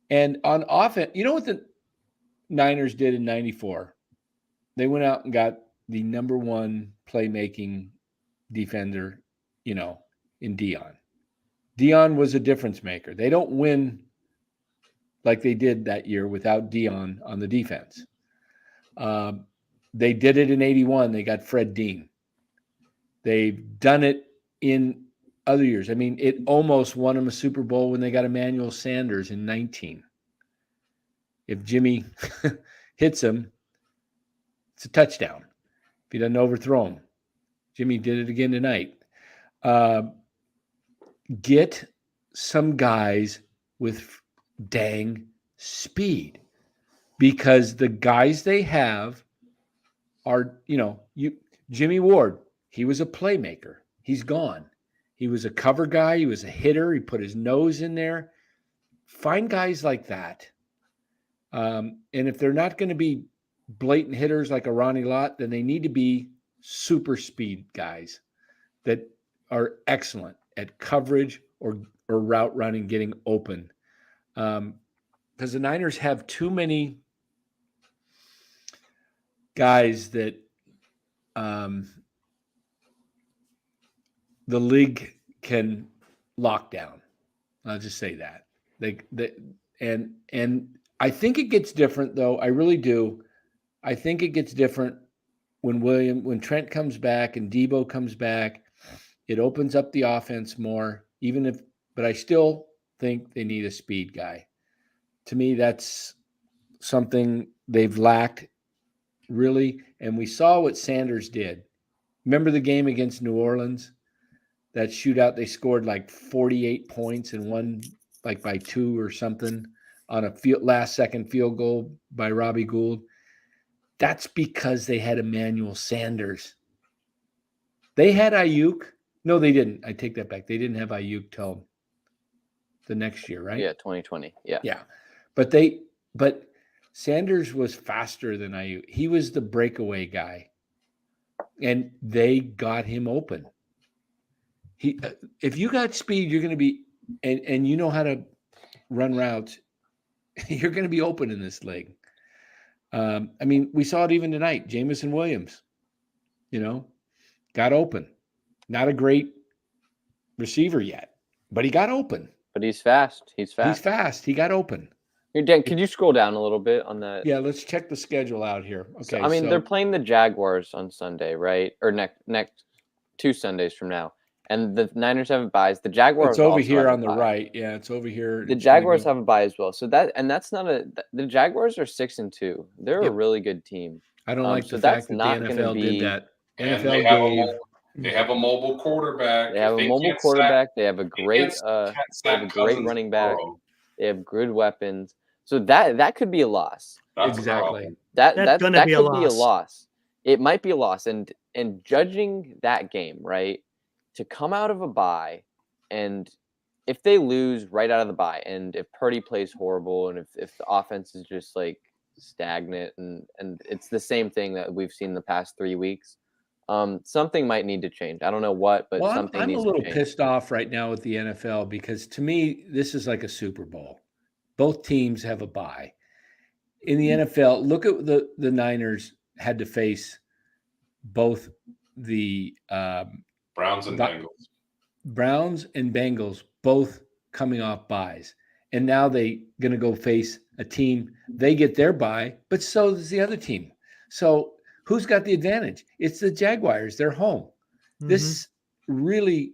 A: And on offense, you know what the Niners did in 94? They went out and got the number 1 playmaking defender, in Dion. Dion was a difference maker. They don't win like they did that year without Dion on the defense. They did it in 81. They got Fred Dean. They've done it in other years. I mean, it almost won them a Super Bowl when they got Emmanuel Sanders in 19. If Jimmy hits him, it's a touchdown. If he doesn't overthrow him. Jimmy did it again tonight. Get some guys with dang speed, because the guys they have are, Jimmy Ward, he was a playmaker. He's gone. He was a cover guy. He was a hitter. He put his nose in there. Find guys like that. And if they're not going to be blatant hitters like a Ronnie Lott, then they need to be super speed guys that are excellent at coverage or route running, getting open. Because the Niners have too many guys that the league can lock down. I'll just say that. And I think it gets different, though. I really do. I think it gets different when Trent comes back and Debo comes back. It opens up the offense more, but I still think they need a speed guy. To me, that's something they've lacked, really. And we saw what Sanders did. Remember the game against New Orleans? That shootout, they scored like 48 points and won like by 2 or something on a last-second field goal by Robbie Gould. that's because they had Emmanuel Sanders. They had Ayuk. No, they didn't. I take that back. They didn't have Ayuk till the next year, right?
B: Yeah, 2020. Yeah.
A: Yeah. But Sanders was faster than Ayuk. He was the breakaway guy. And they got him open. If you got speed, you're going to be and you know how to run routes, you're going to be open in this league. I mean, we saw it even tonight. Jamison Williams, got open. Not a great receiver yet, but he got open.
B: But he's fast.
A: He's fast. He got open.
B: Here, Dan, could you scroll down a little bit on that?
A: Yeah, let's check the schedule out here. Okay.
B: So, they're playing the Jaguars on Sunday, right? Or next 2 Sundays from now. And the Niners have a bye. The Jaguars.
A: It's over here on the right. Yeah, it's over here.
B: The Jaguars have a bye as well. So that's not the Jaguars are 6-2. They're a really good team.
A: I don't like the fact that the NFL did that.
D: They have a mobile quarterback.
B: They have a mobile quarterback. They have a great running back. They have good weapons. So that could be a loss.
A: Exactly.
C: That's
B: that
C: gonna
B: could
C: be a loss.
B: It might be a loss. And judging that game, right, to come out of a bye, and if they lose right out of the bye, and if Purdy plays horrible, and if the offense is just like stagnant, and it's the same thing that we've seen the past 3 weeks, something might need to change. I don't know what, but something
A: I'm
B: needs
A: a little
B: to change.
A: pissed off right now with the NFL because to me, this is like a Super Bowl. Both teams have a bye. In the NFL, look at the Niners had to face both the
D: Browns and Bengals.
A: Browns and Bengals both coming off byes. And now they going to go face a team. They get their bye, but so does the other team. So who's got the advantage? It's the Jaguars. They're home. Mm-hmm. This really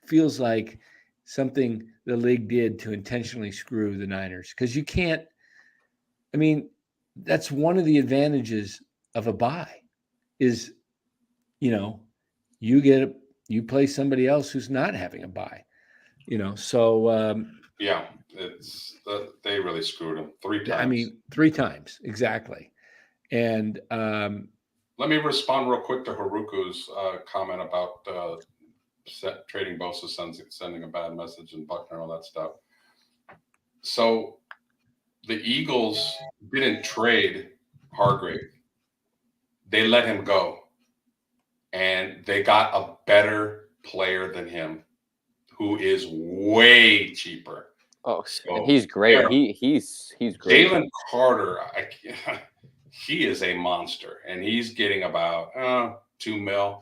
A: feels like something the league did to intentionally screw the Niners because you can't. I mean, that's one of the advantages of a bye is, you play somebody else who's not having a bye, So
D: yeah, they really screwed them 3 times.
A: I mean, 3 times exactly. And
D: let me respond real quick to Haruku's comment about trading Bosa, sending a bad message, and Buckner, all that stuff. So the Eagles didn't trade Hargrave. They let him go. And they got a better player than him who is way cheaper.
B: Oh, so and he's great. He's great.
D: Jalen Carter, he is a monster. And he's getting about $2 million.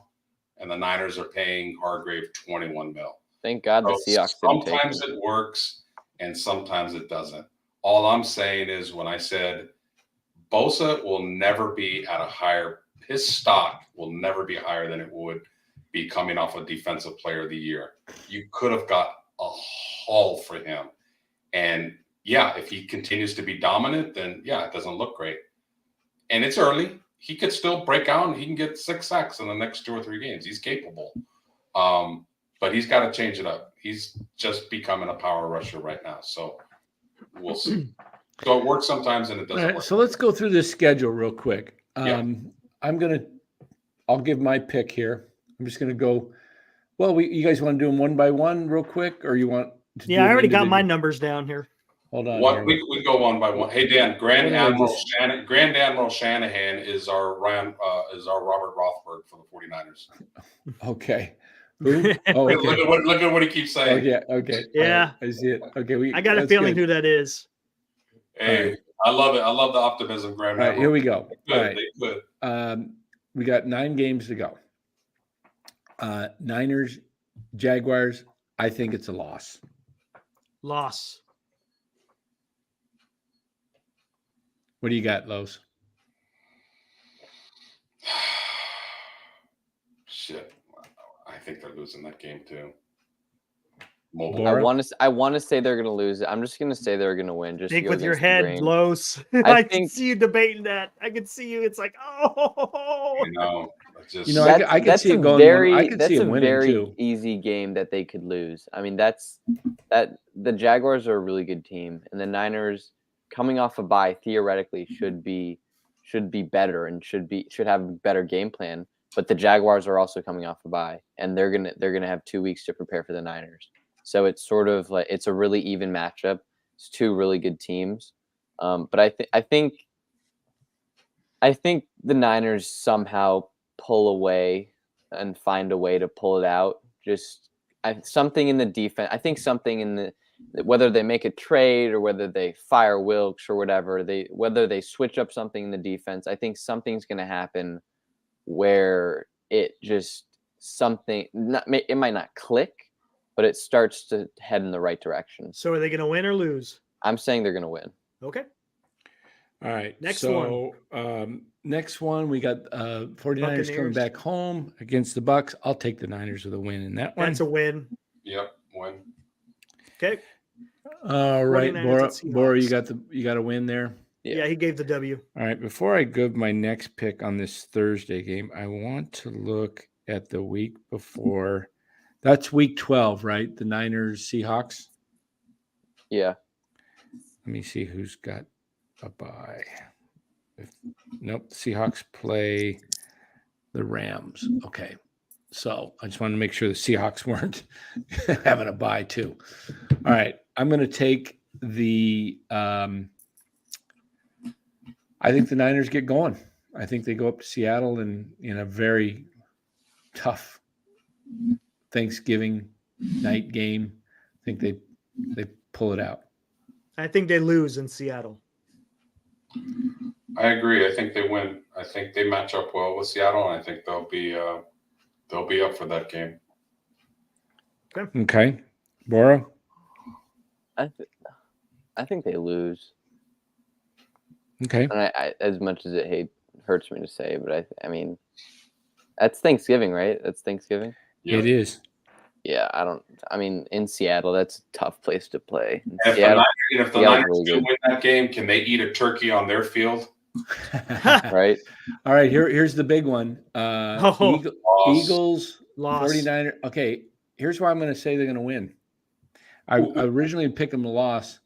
D: And the Niners are paying Hargrave $21 million.
B: Thank God the Seahawks didn't take him.
D: Sometimes it works and sometimes it doesn't. All I'm saying is when I said Bosa will never be at a higher, his stock will never be higher than it would be coming off a defensive player of the year. You could have got a haul for him. And yeah, if he continues to be dominant, then yeah, it doesn't look great. And it's early. He could still break out and he can get 6 sacks in the next 2 or 3 games. He's capable. But he's got to change it up. He's just becoming a power rusher right now. So we'll see. So it works sometimes and it doesn't work.
A: So let's go through this schedule real quick.
D: Yeah.
A: I'll give my pick here. I'm just going to go. Well, you guys want to do them one by one real quick, or you want to do
C: I already got my numbers down here.
A: Hold on.
D: We go one by one. Hey Dan, Grand Admiral Shanahan is our Robert Rothberg for the 49ers.
A: Okay. Who? Oh, okay.
D: Look at what he keeps saying.
A: Oh, yeah. Okay.
C: Yeah.
A: I see it. Okay.
C: I got a feeling who that is.
D: Hey, I love it. I love the optimism, Grand Admiral.
A: All right, here we go.
D: Good. Good.
A: We got 9 games to go. Niners, Jaguars. I think it's a loss.
C: Loss.
A: What do you got, Los?
D: Shit. I think they're losing that game too.
B: I want to say they're going to lose it. I'm just going to say they're going to win. Just
C: think with your head, Los. I can see you debating that. I can see you. It's like, oh.
D: I know.
A: I can see it going. I can see it winning too.
B: Easy game that they could lose. I mean, the Jaguars are a really good team, and the Niners, coming off a bye, theoretically should be should be better and should have a better game plan. But the Jaguars are also coming off a bye, and they're gonna have 2 weeks to prepare for the Niners. So it's sort of like it's a really even matchup. It's two really good teams, but I think the Niners somehow pull away and find a way to pull it out. Something in the defense. I think something in the whether they make a trade or whether they fire Wilkes or whatever, whether they switch up something in the defense, I think something's going to happen where it might not click, but it starts to head in the right direction.
C: So are they going to win or lose?
B: I'm saying they're going to win.
C: Okay.
A: All right.
C: Next
A: Next one, we got 49ers coming
C: Buccaneers.
A: back home against the Bucks. I'll take the Niners with a win in that one.
C: That's a win.
D: Yep, win.
C: Okay.
A: All right,
C: 49ers at
A: Bora,
C: Seahawks.
A: you got a win there.
C: Yeah, he gave the W.
A: All right, before I give my next pick on this Thursday game, I want to look at the week before. That's week 12, right? The Niners Seahawks.
B: Yeah.
A: Let me see who's got a bye. Nope, the Seahawks play the Rams. Okay. So I just wanted to make sure the Seahawks weren't having a bye too. All right. I'm going to take I think the Niners get going. I think they go up to Seattle and in a very tough Thanksgiving night game. I think they pull it out.
C: I think they lose in Seattle.
D: I agree. I think they win. I think they match up well with Seattle, and I think they'll be up for that game.
A: Okay. Bora?
B: I think they lose.
A: Okay.
B: And I as much as it hurts me to say, but I mean, that's Thanksgiving, right? That's Thanksgiving.
D: Yeah.
A: It is.
B: Yeah, in Seattle, that's a tough place to play.
D: And if the Niners
B: really
D: do
B: good.
D: win that game, can they eat a turkey on their field?
B: Right?
A: All right. Here's the big one. Eagles,
C: Loss.
A: 49ers. Okay. Here's why I'm going to say they're going to win. I originally picked them to loss,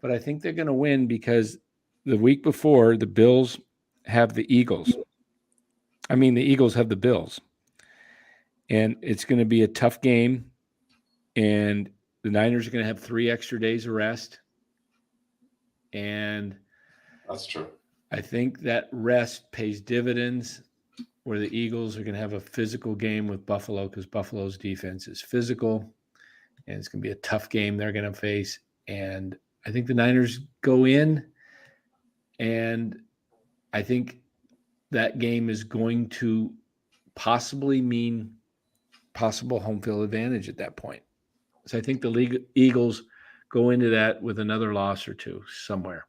A: but I think they're going to win because the week before the Bills have the Eagles. I mean, the Eagles have the Bills. And it's going to be a tough game. And the Niners are going to have 3 extra days of rest. And
D: That's true.
A: I think that rest pays dividends where the Eagles are going to have a physical game with Buffalo because Buffalo's defense is physical. And it's going to be a tough game they're going to face. And I think the Niners go in. And I think that game is going to possibly mean possible home field advantage at that point. So I think the Eagles go into that with another loss or two somewhere.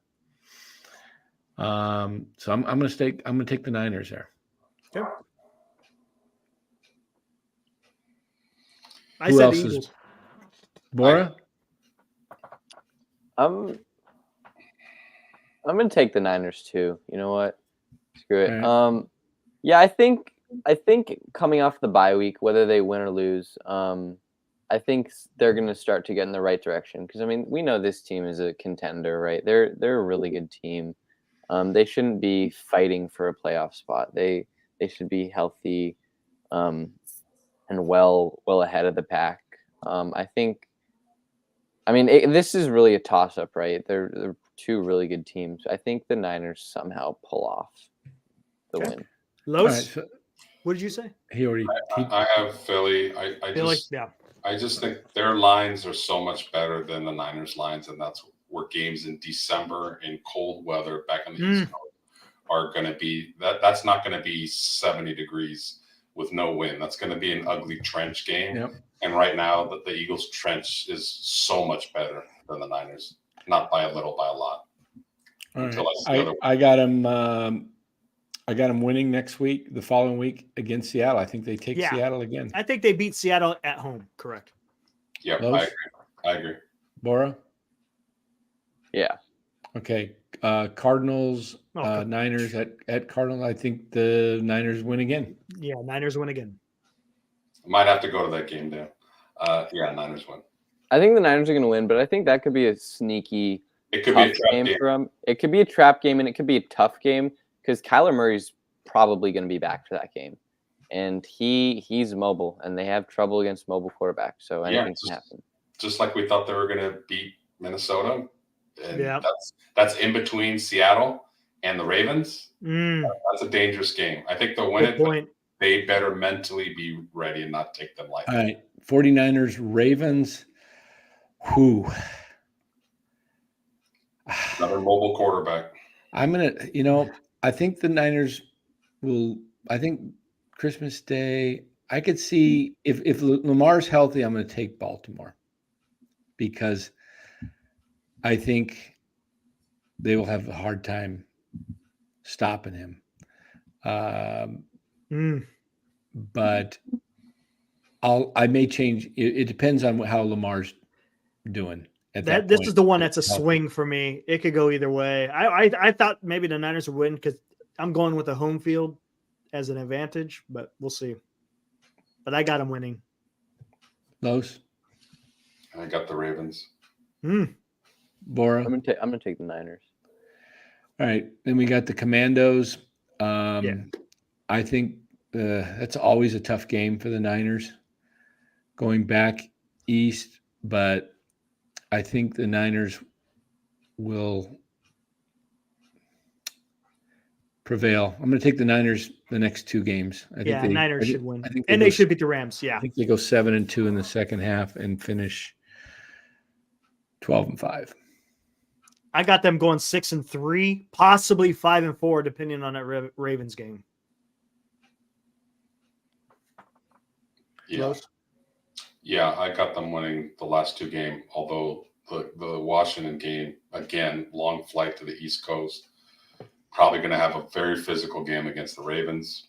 A: So I'm going to take the Niners there.
C: Okay. I
A: Who
C: said
A: else
C: the
A: is-
C: Eagles.
A: Bora?
B: I'm gonna take the Niners too. You know what? Screw it.
A: All
B: Yeah, I think coming off the bye week, whether they win or lose, I think they're gonna start to get in the right direction. Because we know this team is a contender, right? They're a really good team. They shouldn't be fighting for a playoff spot. They should be healthy, and well ahead of the pack. This is really a toss-up, right? They're two really good teams. I think the Niners somehow pull off the win.
A: All
C: Los,
A: right, so
C: what did you say?
D: I have Philly. I just think their lines are so much better than the Niners lines, and that's where games in December in cold weather back in the East Coast are going to be. That's not going to be 70 degrees with no wind. That's going to be an ugly trench game.
A: Yep.
D: And right now, the Eagles' trench is so much better than the Niners, not by a little, by a lot.
A: All
D: Until
A: right.
D: I see other-
A: I got them. I got them winning the following week against Seattle. I think they take
C: Yeah.
A: Seattle again.
C: I think they beat Seattle at home. Correct.
D: Yep,
A: Los?
D: I agree.
A: Bora?
B: Yeah.
A: Okay. Cardinals,
C: Okay.
A: Niners at Cardinals. I think the Niners win again.
C: Yeah, Niners win again.
D: Might have to go to that game, Dan. Yeah, Niners win.
B: I think the Niners are going to win, but I think that could be a sneaky
D: It could be a
B: tough
D: trap
B: game
D: game.
B: for them. It could be a trap game, and it could be a tough game because Kyler Murray's probably going to be back for that game, and he's mobile, and they have trouble against mobile quarterbacks, so anything can happen.
D: Just like we thought they were going to beat Minnesota, and
C: Yeah.
D: that's in between Seattle and the Ravens. That's a dangerous game. I think they'll win
C: Good
D: it.
C: point.
D: They better mentally be ready and not take them lightly.
A: All right, 49ers, Ravens. Who?
D: Another mobile quarterback.
A: I'm going to, I think the Niners will, I think Christmas Day, I could see if Lamar's healthy, I'm going to take Baltimore because I think they will have a hard time stopping him. But I may change. It depends on how Lamar's doing.
C: This is the one that's a swing for me. It could go either way. I thought maybe the Niners would win because I'm going with the home field as an advantage, but we'll see. But I got them winning.
A: Los?
D: I got the Ravens.
A: Bora?
B: I'm gonna take the Niners.
A: All right. Then we got the Commandos. I think that's always a tough game for the Niners going back east, but I think the Niners will prevail. I'm going to take the Niners the next two games. I think
C: Niners should win.
A: And
C: they should beat the Rams. Yeah.
A: I think they go 7-2 in the second half and finish 12-5.
C: I got them going 6-3, possibly 5-4, depending on that Ravens game.
D: Yeah, I got them winning the last two games, although the Washington game, again, long flight to the East Coast, probably going to have a very physical game against the Ravens.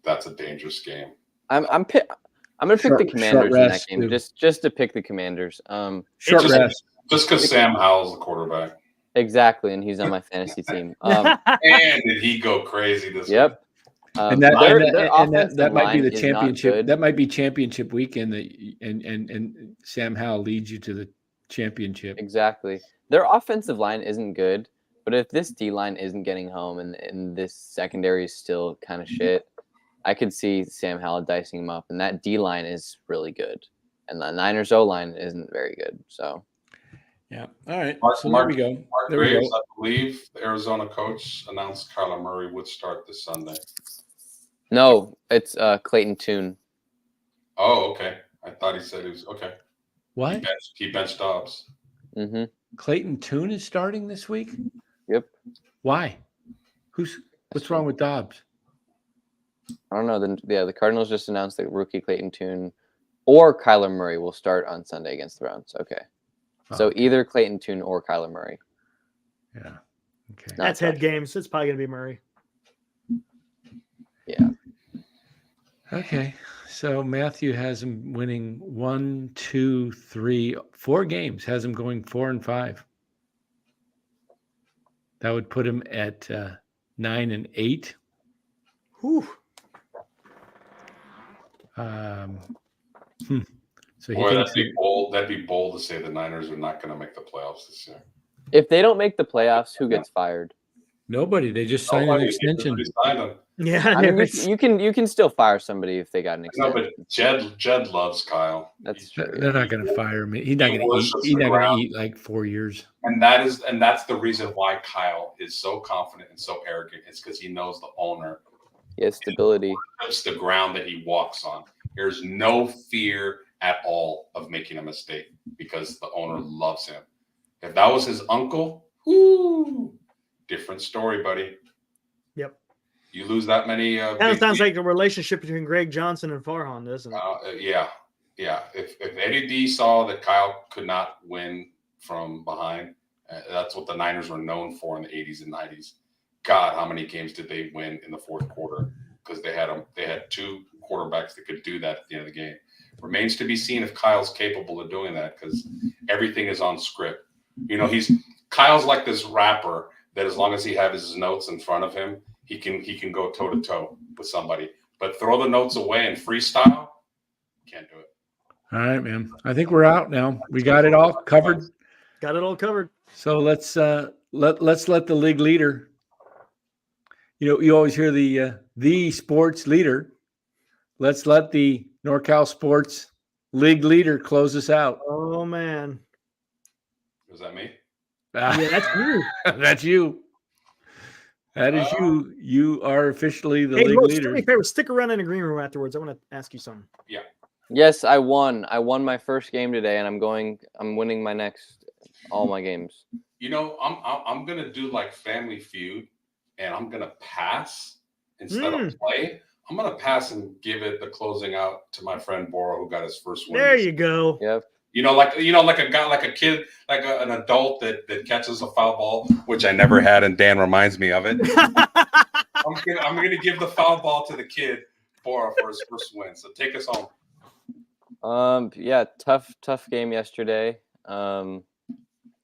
D: That's a dangerous game.
B: I'm going to pick the Commanders in that game, just to pick the Commanders.
D: Just because Sam Howell's the quarterback.
B: Exactly, and he's on my fantasy team.
D: And did he go crazy this week?
A: And that might be the championship. That might be championship weekend. And Sam Howell leads you to the championship.
B: Exactly. Their offensive line isn't good, but if this D line isn't getting home and this secondary is still kind of shit, I could see Sam Howell dicing him up. And that D line is really good, and the Niners O line isn't very good. So.
A: Yeah. All right.
D: There we go. Mark Graves, I believe the Arizona coach announced Kyler Murray would start this Sunday.
B: No, it's Clayton Tune.
D: Oh, okay. I thought he said he was okay.
A: What?
D: He benched Dobbs.
B: Mm-hmm.
A: Clayton Tune is starting this week?
B: Yep.
A: Why? What's wrong with Dobbs?
B: I don't know. The Cardinals just announced that rookie Clayton Tune or Kyler Murray will start on Sunday against the Browns. Okay. So either Clayton Tune or Kyler Murray.
A: Yeah. Okay.
C: That's head games. It's probably going to be Murray.
B: Yeah.
A: Okay. So Matthew has him winning 1, 2, 3, 4 games, has him going 4-5. That would put him at 9-8.
C: Whew.
D: So that'd be bold. That'd be bold to say the Niners are not going to make the playoffs this year.
B: If they don't make the playoffs, who gets fired?
A: Nobody. They just signed an extension.
C: Yeah,
B: I mean, you can still fire somebody if they got an extension.
D: No, but Jed loves Kyle.
B: That's true.
A: They're not going to fire him. He's not going to eat. He's not going to eat like 4 years.
D: And that's the reason why Kyle is so confident and so arrogant. It's because he knows the owner.
B: He has stability.
D: It's the ground that he walks on. There's no fear at all of making a mistake because the owner loves him. If that was his uncle, different story, buddy.
C: Yep.
D: You lose that many.
C: That sounds like the relationship between Greg Johnson and Farhan, doesn't it?
D: Yeah. If Eddie D saw that Kyle could not win from behind, that's what the Niners were known for in the 80s and 90s. God, how many games did they win in the fourth quarter? Because they had two quarterbacks that could do that at the end of the game. Remains to be seen if Kyle's capable of doing that because everything is on script. You know, Kyle's like this rapper that as long as he has his notes in front of him, he can go toe to toe with somebody. But throw the notes away and freestyle, can't do it.
A: All right, man. I think we're out now. We got it all covered.
C: Got it all covered.
A: So let's let the league leader You always hear the sports leader. Let's let the NorCal Sports League leader close us out.
C: Oh man.
D: Was that me?
C: Yeah, that's you.
A: That's you. That is you. You are officially the
C: Hey,
A: league
C: Mo,
A: leader.
C: do me a favor. Stick around in the green room afterwards. I want to ask you something.
B: Yes, I won. I won my first game today, and I'm winning all my games.
D: I'm gonna do like Family Feud, and I'm gonna pass instead of play. I'm gonna pass and give it the closing out to my friend Bora, who got his first win.
C: There you go.
B: Yep.
D: Like a guy, like a kid, like an adult that catches a foul ball, which I never had, and Dan reminds me of it. I'm gonna give the foul ball to the kid Bora for his first win. So take us home.
B: Yeah, tough game yesterday. You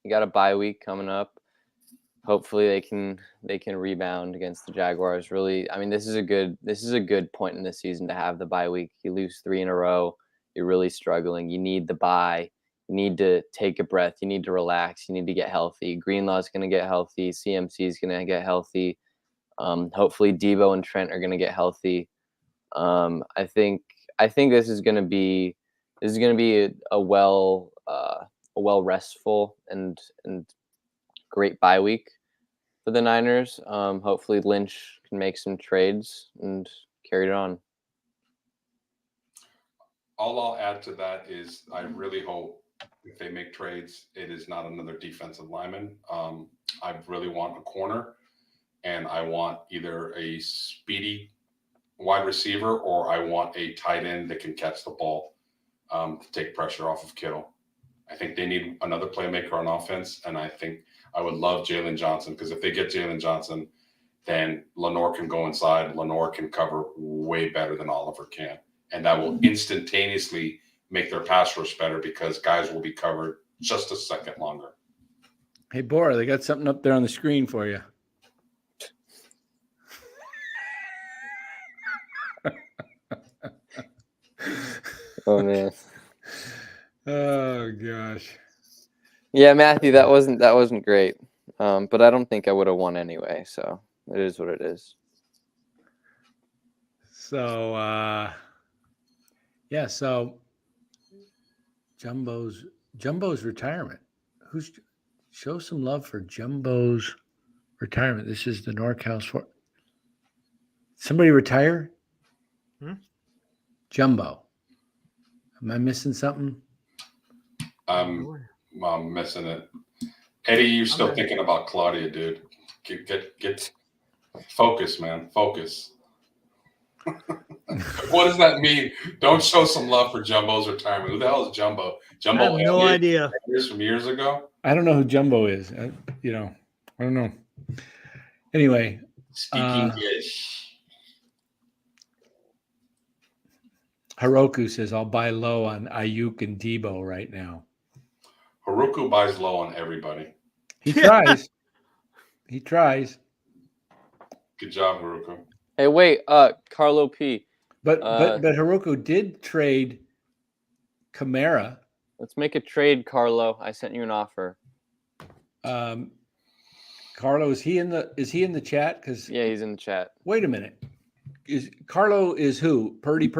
B: got a bye week coming up. Hopefully they can rebound against the Jaguars. Really, I mean, this is a good point in the season to have the bye week. You lose 3 in a row, you're really struggling. You need the bye. You need to take a breath. You need to relax. You need to get healthy. Greenlaw's going to get healthy. CMC is going to get healthy. Hopefully Debo and Trent are going to get healthy. I think this is going to be a well restful and great bye week for the Niners. Hopefully Lynch can make some trades and carry it on.
D: All I'll add to that is I really hope if they make trades, it is not another defensive lineman. I really want a corner, and I want either a speedy wide receiver or I want a tight end that can catch the ball to take pressure off of Kittle. I think they need another playmaker on offense, and I think I would love Jalen Johnson, because if they get Jalen Johnson, then Lenore can go inside. Lenore can cover way better than Oliver can. And that will instantaneously make their pass rush better because guys will be covered just a second longer.
A: Hey, Bora, they got something up there on the screen for you.
B: Oh man.
A: Oh gosh.
B: Yeah, Matthew, that wasn't great. But I don't think I would have won anyway, so it is what it is.
A: So yeah, so Jumbo's retirement. Show some love for Jumbo's retirement. This is the NorCal for somebody retire? Jumbo. Am I missing something?
D: I'm missing it. Eddie, you're still thinking about Claudia, dude. Get focus, man. Focus. What does that mean? Don't show some love for Jumbo's retirement. Who the hell is Jumbo? Jumbo
C: I have no idea.
D: From years ago?
A: I don't know who Jumbo is. I don't know. Anyway.
D: Speak English.
A: Heroku says, I'll buy low on Ayuk and Debo right now.
D: Haruku buys low on everybody.
A: He tries. He tries.
D: Good job, Haruku.
B: Hey, wait, Carlo P.
A: But Haruku did trade Kamara.
B: Let's make a trade, Carlo. I sent you an offer.
A: Carlo, is he in the chat?
B: Yeah, he's in the chat.
A: Wait a minute. Carlo is who? Purdy?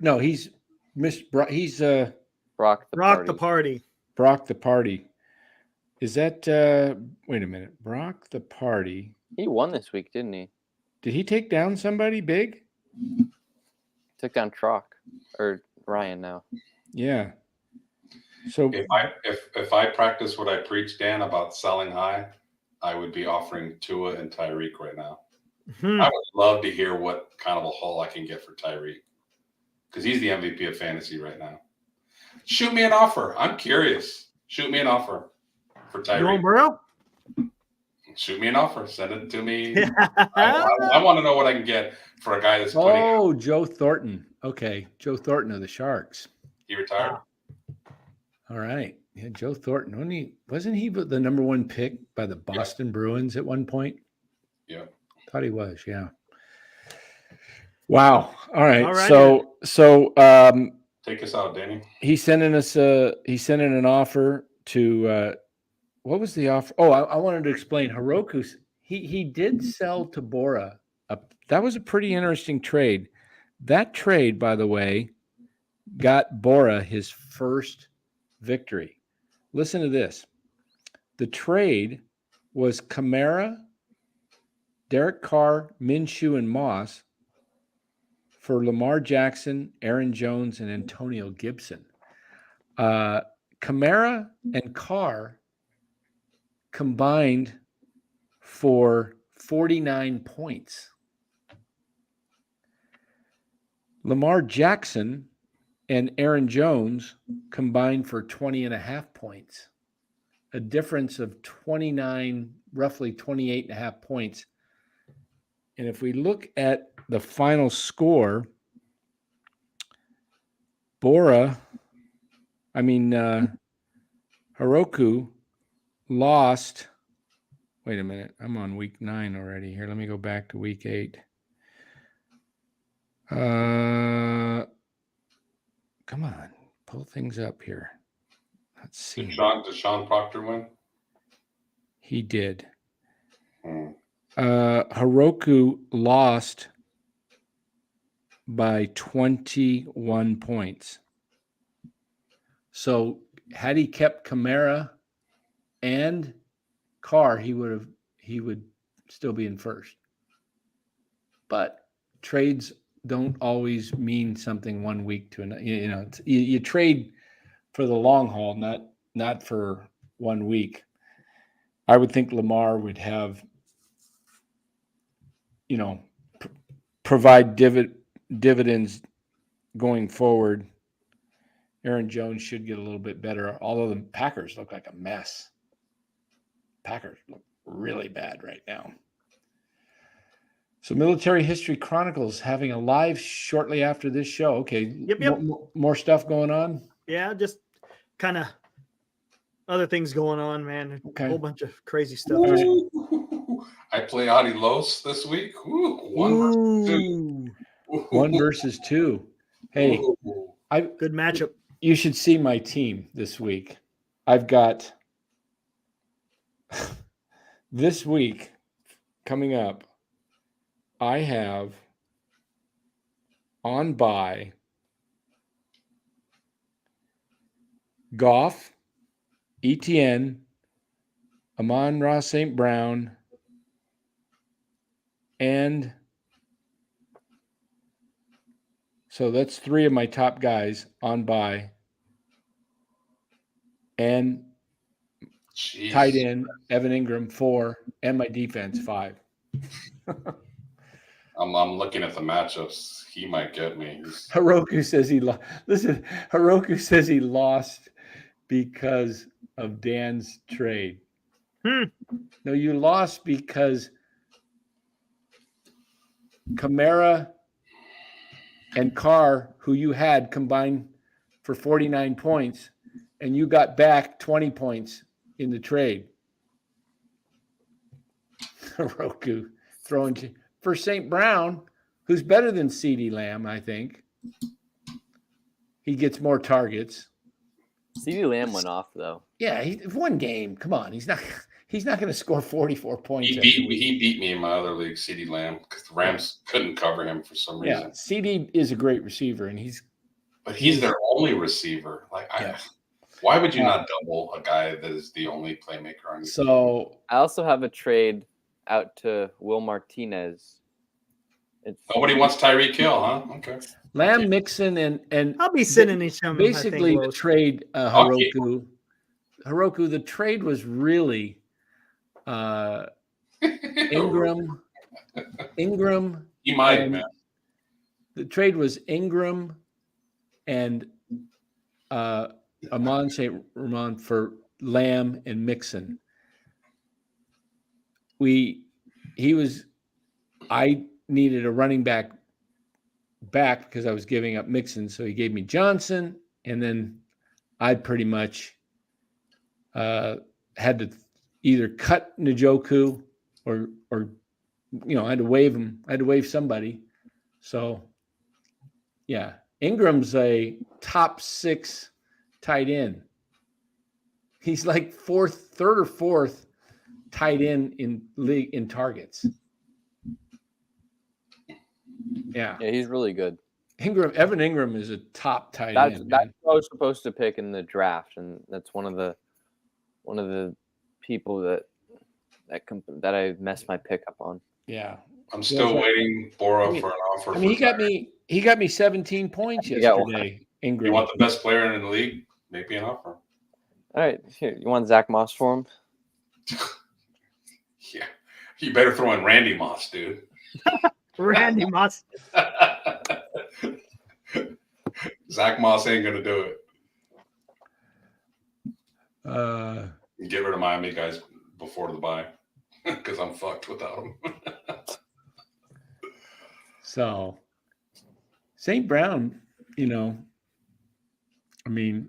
A: No, he's
B: Brock the
C: Party.
A: Brock the Party. Is that wait a minute. Brock the Party.
B: He won this week, didn't he?
A: Did he take down somebody big?
B: Took down Trock or Ryan now.
A: Yeah. So
D: if I practice what I preach, Dan, about selling high, I would be offering Tua and Tyreek right now. I would love to hear what kind of a haul I can get for Tyreek, because he's the MVP of fantasy right now. Shoot me an offer. I'm curious. Shoot me an offer for Tyreek.
C: You want Burrow?
D: Shoot me an offer. Send it to me. I want to know what I can get for a guy that's putting.
A: Oh, Joe Thornton. Okay, Joe Thornton of the Sharks.
D: He retired.
A: All right. Yeah, Joe Thornton. Wasn't he the number one pick by the Boston Bruins at one point?
D: Yeah.
A: Thought he was. Yeah. Wow. All right. So
D: take us out, Danny.
A: He's sending an offer to what was the offer? Oh, I wanted to explain. Heroku, he did sell to Bora that was a pretty interesting trade. That trade, by the way, got Bora his first victory. Listen to this. The trade was Kamara, Derek Carr, Minshew, and Moss for Lamar Jackson, Aaron Jones, and Antonio Gibson. Kamara and Carr combined for 49 points. Lamar Jackson and Aaron Jones combined for 20.5 points. A difference of 29, roughly 28.5 points. And if we look at the final score, Heroku lost. Wait a minute. I'm on week 9 already. Here, let me go back to week 8. Come on. Pull things up here. Let's see.
D: Did Sean Proctor win?
A: He did. Heroku lost by 21 points. So had he kept Kamara and Carr, he would still be in first. But trades don't always mean something one week to another. You trade for the long haul, not for 1 week. I would think Lamar would have, provide dividends going forward. Aaron Jones should get a little bit better, although the Packers look like a mess. Packers look really bad right now. So Military History Chronicles having a live shortly after this show. Okay.
C: Yep.
A: More stuff going on?
C: Yeah, just kind of other things going on, man.
A: Okay.
C: A whole bunch of crazy stuff.
D: I play Adi Los this week. Ooh,
A: 1 versus 2. Hey,
C: Good matchup.
A: You should see my team this week. I've got this week coming up. I have on bye Goff, Etienne, Amon-Ra St. Brown, and so that's 3 of my top guys on bye. And
D: Jeez.
A: tight end, Evan Ingram, 4, and my defense, 5.
D: I'm looking at the matchups. He might get me.
A: Heroku says he lost. Listen, Heroku says he lost because of Dan's trade. No, you lost because Kamara and Carr, who you had, combined for 49 points, and you got back 20 points in the trade. Heroku throwing for St. Brown, who's better than CeeDee Lamb, I think. He gets more targets.
B: CeeDee Lamb went off though.
A: Yeah, one game. Come on, he's not going to score 44 points.
D: He beat me in my other league, CeeDee Lamb, because the Rams couldn't cover him for some reason.
A: Yeah, CeeDee is a great receiver, and he's
D: their only receiver. Why would you not double a guy that is the only playmaker on your team?
A: So
B: I also have a trade out to Will Martinez.
D: Nobody wants Tyreek Hill, huh? Okay.
A: Lamb, Mixon, and
C: I'll be sending each other.
A: basically the trade, Heroku. Heroku, the trade was really Ingram.
D: He might, man.
A: The trade was Ingram and Amon St. Ramon for Lamb and Mixon. I needed a running back because I was giving up Mixon, so he gave me Johnson, and then I pretty much had to either cut Njoku or I had to waive him. I had to waive somebody. So yeah, Ingram's a top 6 tight end. He's like third or fourth tight end in league in targets. Yeah.
B: Yeah, he's really good.
A: Evan Ingram is a top tight
B: That's
A: end.
B: that's
A: Man.
B: who I was supposed to pick in the draft, and that's one of the people that I messed my pick up on.
A: Yeah.
D: I'm still waiting, Bora, for an offer.
A: I mean, he got me 17 points
B: You got one.
A: yesterday.
D: You
A: Ingram.
D: want the best player in the league? Make me an offer.
B: All right, here, you want Zach Moss for him?
D: Yeah. You better throw in Randy Moss, dude.
C: Randy Moss.
D: Zach Moss ain't going to do it.
A: Uh,
D: Get rid of Miami guys before the bye because I'm fucked without them.
A: So, St. Brown, I mean,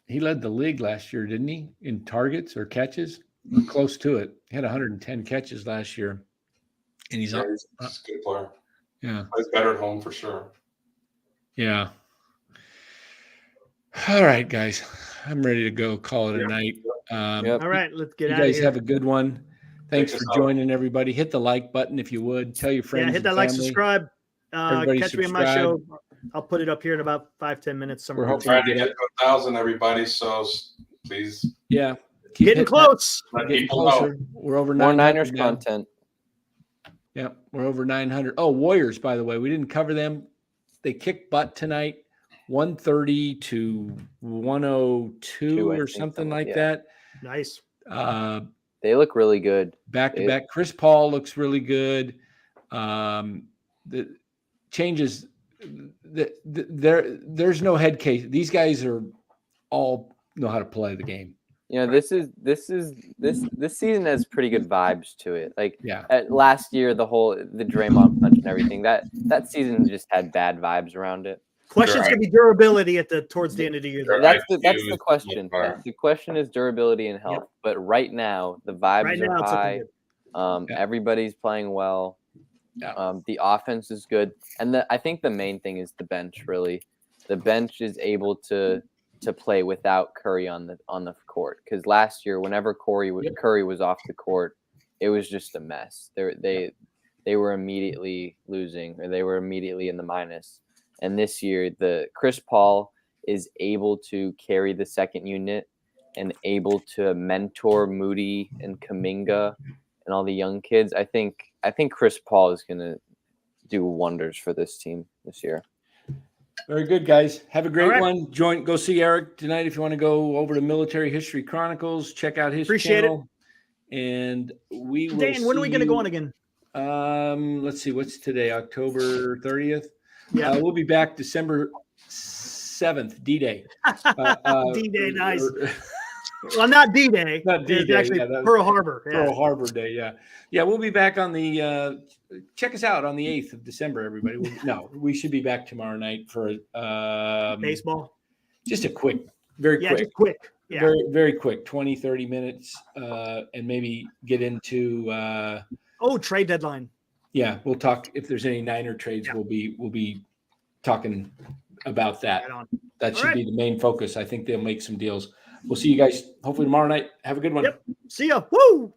A: he led the league last year, didn't he? In targets or catches? Close to it. He had 110 catches last year. And he's
D: He's a good player.
A: Yeah.
D: Plays better at home for sure.
A: Yeah. All right, guys. I'm ready to go. Call it a night.
B: Yep.
C: All right, let's get
A: You
C: out of
A: guys
C: here.
A: have a good one. Thanks
D: Take
A: for
D: us out.
A: joining, everybody. Hit the like button if you would. Tell your friends.
C: Yeah, hit
A: and
C: that like,
A: family.
C: subscribe.
A: Everybody
C: Catch me on my
A: subscribe.
C: show. I'll put it up here in about 5-10 minutes. Somewhere.
A: We're hoping
D: Trying to get to 1,000, everybody. So please
A: Yeah.
C: Getting
A: Keep hitting that.
C: close.
D: let
A: Getting
D: people know.
A: closer. We're over
B: More
A: 900
B: Niners
A: now.
B: content.
A: Yeah, we're over 900. Oh, Warriors, by the way, we didn't cover them. They kicked butt tonight, 130 to 102
B: I
A: or
B: think,
A: something like
B: yeah.
A: that.
C: Nice.
B: They look really good.
A: Back to back. Chris Paul looks really good. The changes. There's no head case. These guys are all know how to play the game.
B: This season has pretty good vibes to it. Like
A: Yeah.
B: Last year, the Draymond punch and everything, that season just had bad vibes around it.
C: Questions
D: Sure.
C: can be durability towards the end of the year.
D: Sure.
B: That's
D: IQ
B: the
D: is
B: question.
D: much better.
B: The question is durability and health. But right now, the vibes
C: Right
B: are
C: now, it's
B: high.
C: looking
A: Yeah.
B: Everybody's playing well.
A: Yeah.
B: The offense is good, and I think the main thing is the bench. Really, the bench is able to play without Curry on the court. Because last year, whenever Curry was off the court, it was just a mess. They were immediately losing, or they were immediately in the minus. And this year, the Chris Paul is able to carry the second unit and able to mentor Moody and Kuminga and all the young kids. I think Chris Paul is going to do wonders for this team this year.
A: Very good, guys. Have a great
C: All right.
A: one. Go see Eric tonight if you want to go over to Military History Chronicles. Check out his
C: Appreciate
A: channel. And we will
C: Dan, when are we going to go on again?
A: Let's see. What's today? October 30th?
C: Yeah.
A: We'll be back December 7th, D-Day.
C: D-Day, nice. Well, not D-Day.
A: Not
C: It's
A: D-Day,
C: actually
A: yeah, that was
C: Pearl Harbor. Yeah.
A: Pearl Harbor Day, yeah. Yeah, we'll be back on the check us out on the 8th of December, everybody. We should be back tomorrow night for
C: Baseball.
A: just a quick, very
C: Yeah,
A: quick.
C: just quick. Yeah.
A: Very, very quick, 20, 30 minutes, and maybe get into
C: Trade deadline.
A: yeah, we'll talk if there's any Niner trades,
C: Yeah.
A: we'll be talking about that.
C: Right on.
A: That
C: All
A: should
C: right.
A: be the main focus. I think they'll make some deals. We'll see you guys hopefully tomorrow night. Have a good one.
C: Yep. See ya. Woo!